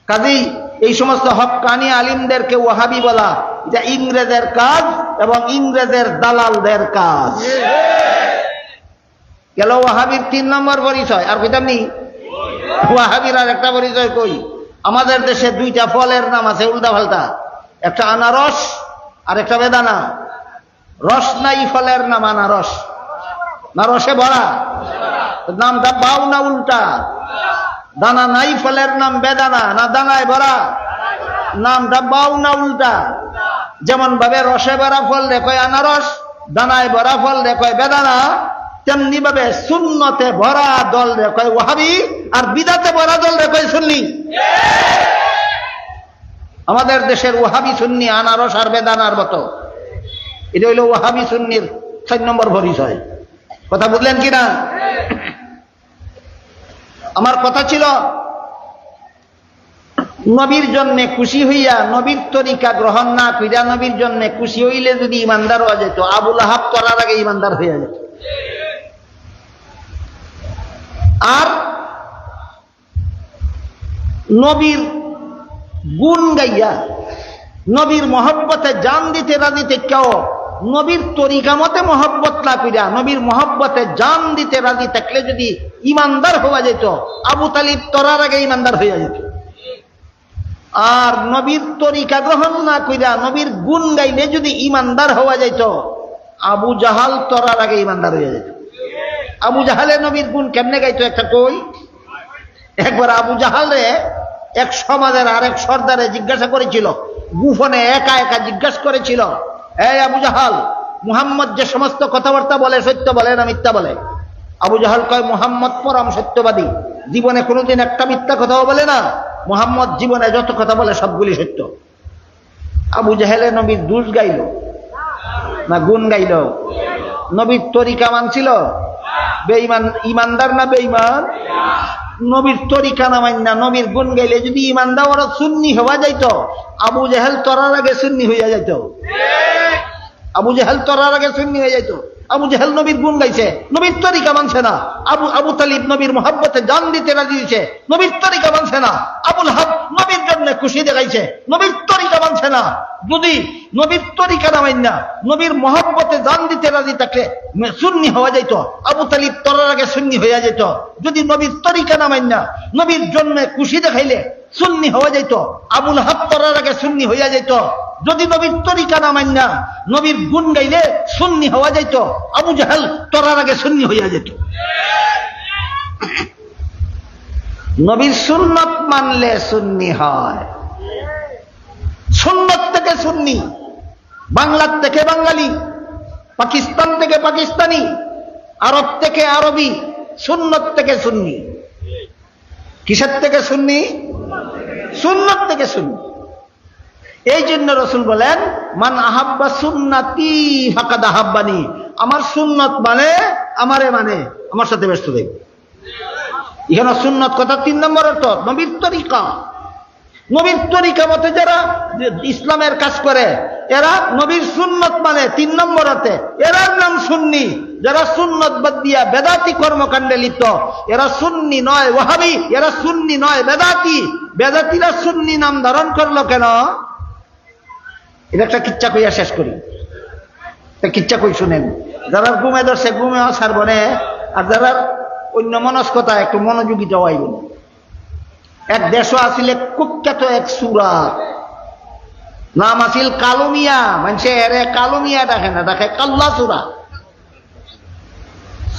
কাজেই এই সমস্ত হক্কানি আলিমদেরকে ওয়াহাবি বলা এটা ইংরেজের কাজ এবং ইংরেজের দালালদের কাজ। গেল ওয়াহাবির 3 নম্বর পরিচয়। আর কইতাম নি ওয়াহাবির আর একটা পরিচয় কই। আমাদের দেশে 2টা ফলের নাম আছে উল্টা পাল্টা, একটা আনারস আর একটা বেদানা। রস নাই ফলের নাম আনারস, না রসে ভরা, নামটা বাউ না উল্টা। দানা নাই ফলের নাম বেদানা, না দানায় ভরা, নামটা বাউ না উল্টা। যেমন ভাবে রসে ভরা ফল রে কয় আনারস, দানায় ভরা ফল রে কয় বেদানা, তেমনি ভাবে সুন্নতে ভরা দল রে কয় ওয়াহাবি, আর বিদাতে ভরা দল রে কয় সুন্নি। আমাদের দেশের ওয়াহাবি সুন্নি আনারস আর বেদানার মতো। এটা হইল ওয়াহাবি সুন্নির 4 নম্বর পরিচয়। কথা বুঝলেন কিনা? আমার কথা ছিল নবীর জন্য খুশি হইয়া নবীর তরিকা গ্রহণ না কইরা নবীর জন্য খুশি হইলে যদি ইমানদার হওয়া যেত, আবু লাহাব করার আগে ইমানদার হইয়া যেত। আর নবীর গুণ গাইয়া নবীর মহব্বতে জান দিতে রাজি থেকেও নবীর তরিকা মতে মহব্বত না কইরা নবীর মহব্বতে জান দিতে রাজি থাকলে যদি ইমানদার হওয়া যেত, আবু তালিব তরার আগে ইমানদার হইয়া যেত। আর নবীর তরিকা গ্রহণ না কইরা নবীর গুণ গাইলে যদি ইমানদার হওয়া যেত, আবু জাহাল তরার আগে ইমানদার হইয়া যেত। আবু জাহালে নবীর গুণ কেমনে গাইতো একটা কই। একবার আবু জাহালে এক সমাজের আরেক সর্দারে জিজ্ঞাসা করেছিল, গোপনে একা একা জিজ্ঞাসা করেছিল, এই আবু জাহাল, মুহাম্মদ যে সমস্ত কথাবার্তা বলে সত্য বলে না মিথ্যা বলে? আবু জাহাল কয়, মুহাম্মদ পরম সত্যবাদী, জীবনে কোনোদিন একটা মিথ্যা কথাও বলে না। মুহাম্মদ জীবনে যত কথা বলে সবগুলি সত্য। আবু জাহেলে নবীর দোষ গাইল না গুণ গাইল? নবীর তরিকা মানছিল? বেঈমান ইমানদার না বেঈমান? নবীর তরিকা না মান্য নবীর গুণ গাইলে যদি ইমানদার ওরা সুন্নি হওয়া যাইত, আবু জাহেল তরার আগে সুন্নি হইয়া যাইত। আবু জাহেল তরার আগে সুন্নি হয়ে যাইত। আবু জাহেল নবীর গুণ গাইছে, নবীর তরিকা মানছে না। আবু তালিব নবীর মহব্বতে জান দিতে রাজি দিয়েছে, নবীর তরিকা মানছে না। আবুল হাব নবীর জন্য খুশি দেখাইছে, নবীর তরিকা মানছে না। যদি নবীর তরিকা না মান্য নবীর মহব্বতে জান দিতে রাজি থাকলে সুন্নি হওয়া যাইত। আবু তালিব তরার আগে সুন্নি হইয়া যেত। যদি নবীর তরিকা না মান্য নবীর জন্য খুশি দেখাইলে সুন্নি হওয়া যাইত। আবুল হাব তরার আগে সুন্নি হইয়া যেত। যদি নবীর তরিকা না মান্য নবীর গুণ গাইলে সুন্নি হওয়া যাইত। আবু জাহেল তরার আগে সুন্নি হইয়া যেত। নবীর সুন্নত মানলে সুন্নি হয়। সুন্নত থেকে সুন্নি, বাংলার থেকে বাঙালি, পাকিস্তান থেকে পাকিস্তানি, আরব থেকে আরবি, সুন্নত থেকে সুন্নি। কিসের থেকে সুন্নি? সুন্নত থেকে সুন্নি। এই জন্য রাসূল বলেন, মান আহাব্বা সুন্নতি ফাকাদ আহাব্বানি। আমার সুন্নত মানে আমারে মানে, আমার সাথে ব্যস্ত থাকবে। এখানে সুন্নত কথা 3 নম্বর অর্থ নবীর তরিকা। নবীর তরিকা মতে যারা ইসলামের কাজ করে এরা নবীর সুন্নত মানে 3 নম্বর অর্থে, এরার নাম সুন্নি। যারা সুন্নত বাদ দিয়া বেদাতি কর্মকাণ্ডে লিপ্ত এরা সুন্নি নয় ওয়াহাবি, এরা সুন্নি নয় বেদাতি। বেদাতিরা সুন্নি নাম ধারণ করলো কেন? এটা একটা কিচ্ছা কইয়া শেষ করি। কিচ্ছা কই শুনেন। যারা ঘুমে ধরছে ঘুমে আসার বনে, আর যারা অন্য মনস্কতা একটু মনোযোগিতা হইব। এক দেশও আসিলে কুখ্যাত এক সূরা, নাম আছিল কালুমিয়া। মানুষে এরে কালুমিয়া দেখে না, দেখে কাল্লা সূরা।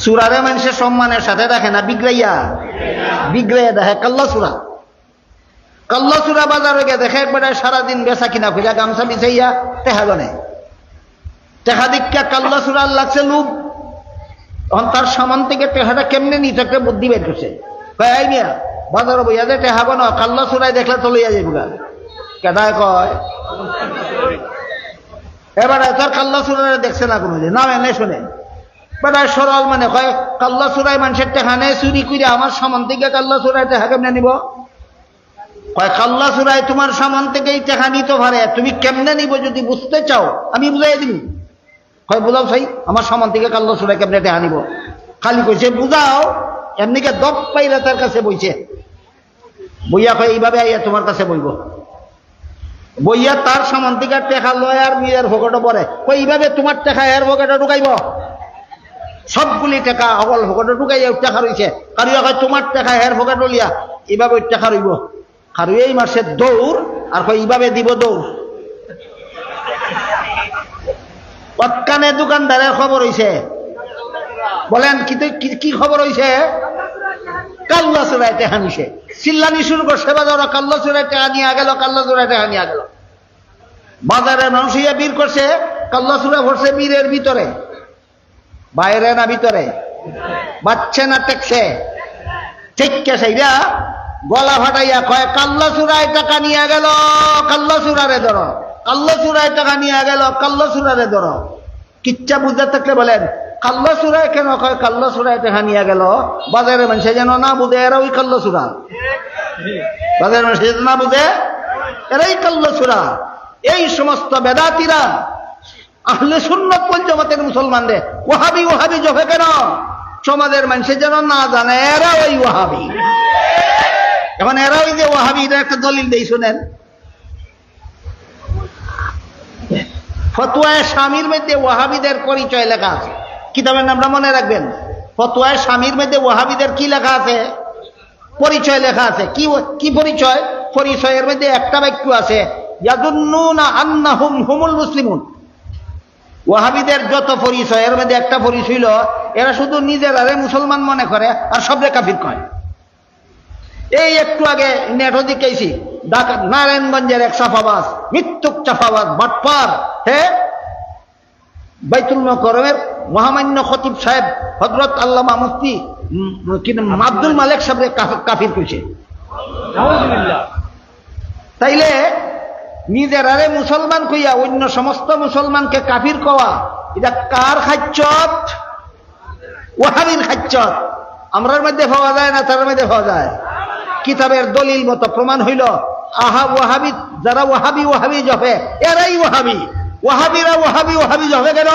সূরারে মানুষে সম্মানের সাথে দেখে না, বিগড়াইয়া বিগড়াইয়া দেখে কাল্লা সূরা। কাল্লা সূরা বাজারে গিয়ে দেখে একবারে সারাদিন বেচা কিনা খুঁজা গামছা বিছাইয়া টেহা গনে। টেহা দীক্ষা কাল্লা সূরা লাগছে লোভ। তখন তার সামান থেকে টেহাটা কেমনে নিতে একটা বুদ্ধি বের করছে। কয় মিয়া বাজারে বইয়া যে টেহা গন, কাল্লা সূরায় দেখলে তো লইয়া যাইব। কেদায় কয় এবারে তোর কাল্লা সূরা দেখছে না কোনোদিন, না এনে শুনে বেটায় সরল মানে কয় কাল্লা সূরায় মানুষের টেহা নেই চুরি করে আমার সামান থেকে কাল্লা সূরায় টেহা কেমনে নিব? কয় কাল্লা চুরাই তোমার সামান থেকেই টাকা নিতে পারে, তুমি কেমনে নিব যদি বুঝতে চাও আমি বুঝাই দিব। কয় বুঝাও চাই আমার সামান থেকে কাল্লা চুরাই কেমনে টাকা নিব? খালি কইছে বুঝাও, এমনিকে দপ পাইরা তার কাছে বইছে। বইয়া কয় এইভাবে আইয়া তোমার কাছে বইব। বইয়া তার সামান থেকে টাকা লয় আর নিজের ভোগটা পরে, কই এইভাবে তোমার টাকা এর ভোগটা ঢুকাইব। সবগুলি টাকা অকল ভোগটা ঢুকাইয়া টাকা রয়েছে, কারুয়া কয় তোমার টাকা এর ভোগটা লিয়া এইভাবে টাকা রইব। কারু এই মাসে দৌড় আর কয় এইভাবে দিব দৌড়। পৎকানে দোকানদারের খবর হইছে, বলেন কি খবর হইছে? কাল্লা চোরাই টাকা নিছে। চিল্লানি শুরু করছে বাজারে, কাল্লা চোরাই টাকা নিয়ে গেল, কাল্লা চোরাই টাকা নিয়ে গেল। বাজারের মানুষ ইয়া বীর করছে, কাল্লা চোরা ভরছে বীরের ভিতরে, বাইরে না ভিতরে, বাচ্চে না টেকছে, ঠিক সেইরা গলা ফাটাইয়া কয় কাল্লা চোরাই টাকা নিয়ে গেল, কাল্লা চোরারে ধরো, কাল্লা চোরাই টাকা নিয়ে গেল, কাল্লা চোরারে ধরো। কিচ্ছা বুঝতে থাকলে বলেন কাল্লা চোরাই কেন কয় কাল্লা চোরাই টাকা নিয়ে গেল? বাজারের মানুষে যেন না বুঝে এরা ওই কাল্লা চোরা, বাজারের মানুষে যেন না বুঝে এরাই কাল্লা চোরা। এই সমস্ত বেদাতিরা আহলে সুন্নাত ওয়াল জামাতের মুসলমানদের ওয়াহাবি ওয়াহাবি জপে কেন? সমাজের মানুষের যেন না জানে এরা ওই ওয়াহাবি। এখন এরা ওই যে ওয়াহাবি, এটা একটা দলিল দেই শুনেন। ফতোয়ায়ে শামির মধ্যে ওয়াহাবিদের পরিচয় লেখা আছে, কিতাবের নামটা মনে রাখবেন। ফতোয়ায়ে শামির মধ্যে ওয়াহাবিদের কি লেখা আছে? পরিচয় লেখা আছে। কি পরিচয়? পরিচয়ের মধ্যে একটা বাক্য আছে, ইয়াদুন্নুনা আন্নাহুম হুমুল মুসলিমুন। ওয়াহাবিদের যত পরিচয় এর মধ্যে একটা পরিচয় হলো এরা শুধু নিজের আরে মুসলমান মনে করে আর সবরে কাফির কয়। এই একটু আগে নেট দেখাইছি, ঢাকা নারায়ণগঞ্জের এক চাপাবাজ, মৃত্যুক চাপাবাজ বাটপার, হ্যাঁ, বাইতুল মুকাররমের মহামান্য খতিব সাহেব হযরত আল্লামা মুফতি আব্দুল মালেক সাহেবরে কাফির কইছে। তাইলে নিজের আরে মুসলমান কইয়া অন্য সমস্ত মুসলমানকে কাফির কওয়া, এটা কার খাচ্চত? ওয়াহাবির খাচ্চত। আমরার মধ্যে পাওয়া যায় না তার মধ্যে পাওয়া যায়? কিতাবের দলিল মতো প্রমাণ হইল ওয়াহাবি, যারা ওয়াহাবি ওয়াহাবি জপে এরাই ওয়াহাবি। ওয়াহাবিরা ওয়াহাবি ওয়াহাবি জপে কেন?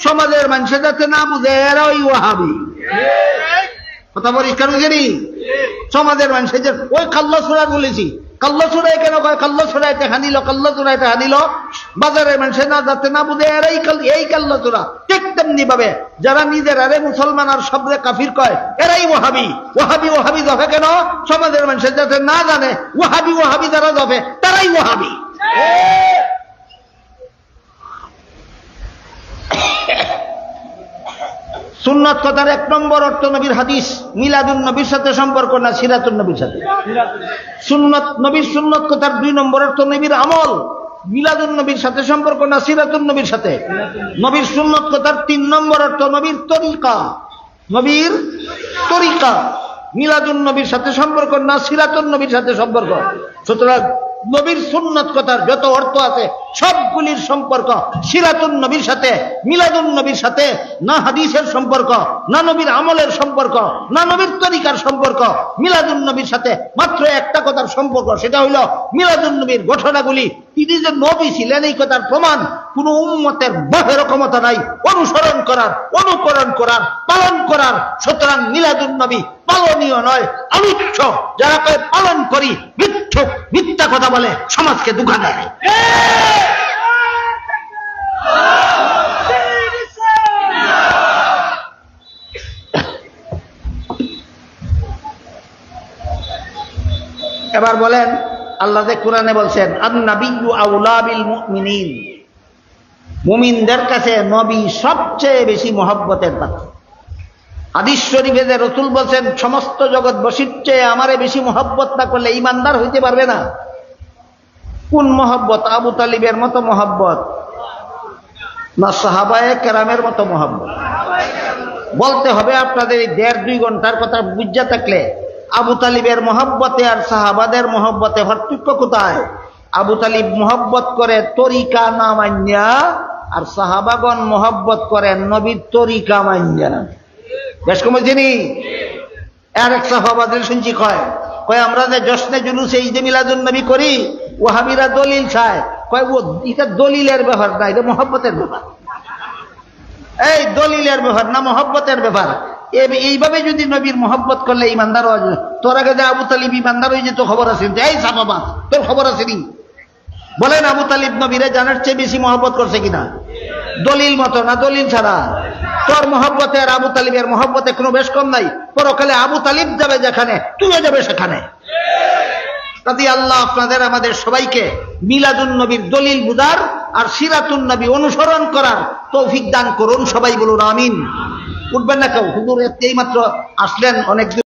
সমাজের মানুষের যাতে না বুঝে এরা ওই ওয়াহাবি। কথা পরিষ্কার বুঝেনি? সমাজের মানুষের যে ওই কাল্লা চোরা বলেছি, কাল্লা চোরাই কেন কয়? কাল্লা চোরাই টাকা নিল, কাল্লা চোরাই টাকা নিল, বাজারের মানুষের না যাতে না বুঝে এরাই এই কাল্লা চোরা। ঠিক তেমনি ভাবে যারা নিজের আরে মুসলমান আর সবরে কাফির কয় এরাই ওয়াহাবি। ওয়াহাবি ওয়াহাবি জপে কেন? সমাজের মানুষের যাতে না জানে ওয়াহাবি ওয়াহাবি যারা জপে তারাই ওয়াহাবি। সুন্নাত কথার এক নম্বর অর্থ নবীর হাদিস। মিলাদুন নবীর সাথে সম্পর্ক না সিরাতুন নবীর সাথে। সুন্নাত নবীর সুন্নাত কথার 2 নম্বর অর্থ নবীর আমল। মিলাদুন নবীর সাথে সম্পর্ক না সিরাতুন নবীর সাথে। নবীর সুন্নাত কথার 3 নম্বর অর্থ নবীর তরিকা। নবীর তরিকা। মিলাদুন নবীর সাথে সম্পর্ক না সিরাতুন নবীর সাথে সম্পর্ক। সুতরাং নবীর সুন্নাত কথার যত অর্থ আছে সবগুলির সম্পর্ক সিরাতুন নবীর সাথে, মিলাদুন নবীর সাথে। না হাদিসের সম্পর্ক, না নবীর আমলের সম্পর্ক, না নবীর তরিকার সম্পর্ক। মিলাদুন নবীর সাথে মাত্র একটা কথার সম্পর্ক, সেটা হইল মিলাদুন নবীর ঘটনাগুলি তিনি যে নবী ছিলেন এই কথার প্রমাণ কোন উম্মতের বাহের ক্ষমতা নাই অনুসরণ করার, অনুকরণ করার, পালন করার। সুতরাং মিলাদুন নবী পালনীয় নয়, আলুচ্ছ। যারা কয় পালন করি মিথ্যুক, মিথ্যা কথা বলে, সমাজকে ধোঁকা দেয়। এবার বলেন আল্লাহ যে কোরআনে বলছেন আন-নাবিয়্যু আউলা বিল মুমিনিন, মুমিনদের কাছে নবী সবচেয়ে বেশি মহব্বতের পাত্র। হাদিস শরীফে যে রাসূল বলছেন সমস্ত জগৎবাসীর চেয়ে আমারে বেশি মহব্বত না করলে ঈমানদার হইতে পারবে না। কোন মহব্বত? আবু তালিবের মতো মহব্বত না সাহাবায়ে কেরামের মতো মহব্বত? বলতে হবে আপনাদের এই 1.5-2 ঘন্টার কথা বুঝা থাকলে আবু তালিবের মহব্বতে আর সাহাবাদের মহব্বতে পার্থক্য কোথায়? আবু তালিব মহব্বত করে তরিকা না মানিয়া, আর সাহাবাগণ মহব্বত করেন নবীর তরিকা মানিয়া। বেশ কম চিনি। আর এক সাহাবাদের শুনছি কয় কয় আমরা যে জশ্নে জুলুসে ঈদে মিলাদুন নবী করি, ওয়াহাবিরা দলিল চায়। কয় ও এটা দলিলের ব্যাপার না, এটা মহব্বতের ব্যাপার। এই দলিলের ব্যাপার না, মহব্বতের ব্যাপার। এইভাবে যদি নবীর মহব্বত করলে ইমানদার হওয়া যায়। তোর আগে যে আবু তালিব ইমানদার হয়ে যেত খবর আছে? এই সাবাবা, তোর খবর আছে নি? বলেন আবু তালিব নবীরে জানার চেয়ে বেশি মহব্বত করছে কিনা? দলিল মতো না দলিল ছাড়া? তোর মহব্বতে আর আবু তালিবের মহব্বতে কোনো বেশ কম নাই। পরকালে আবু তালিব যাবে যেখানে, তুইও যাবে সেখানে। তাই আল্লাহ আপনাদের আমাদের সবাইকে মিলাদুন নবীর দলিল বুঝার আর সিরাতুন নবী অনুসরণ করার তৌফিক দান করুন। সবাই বলুন আমিন। উঠবেন না কেউ, হুজুর এই মাত্র আসলেন, অনেক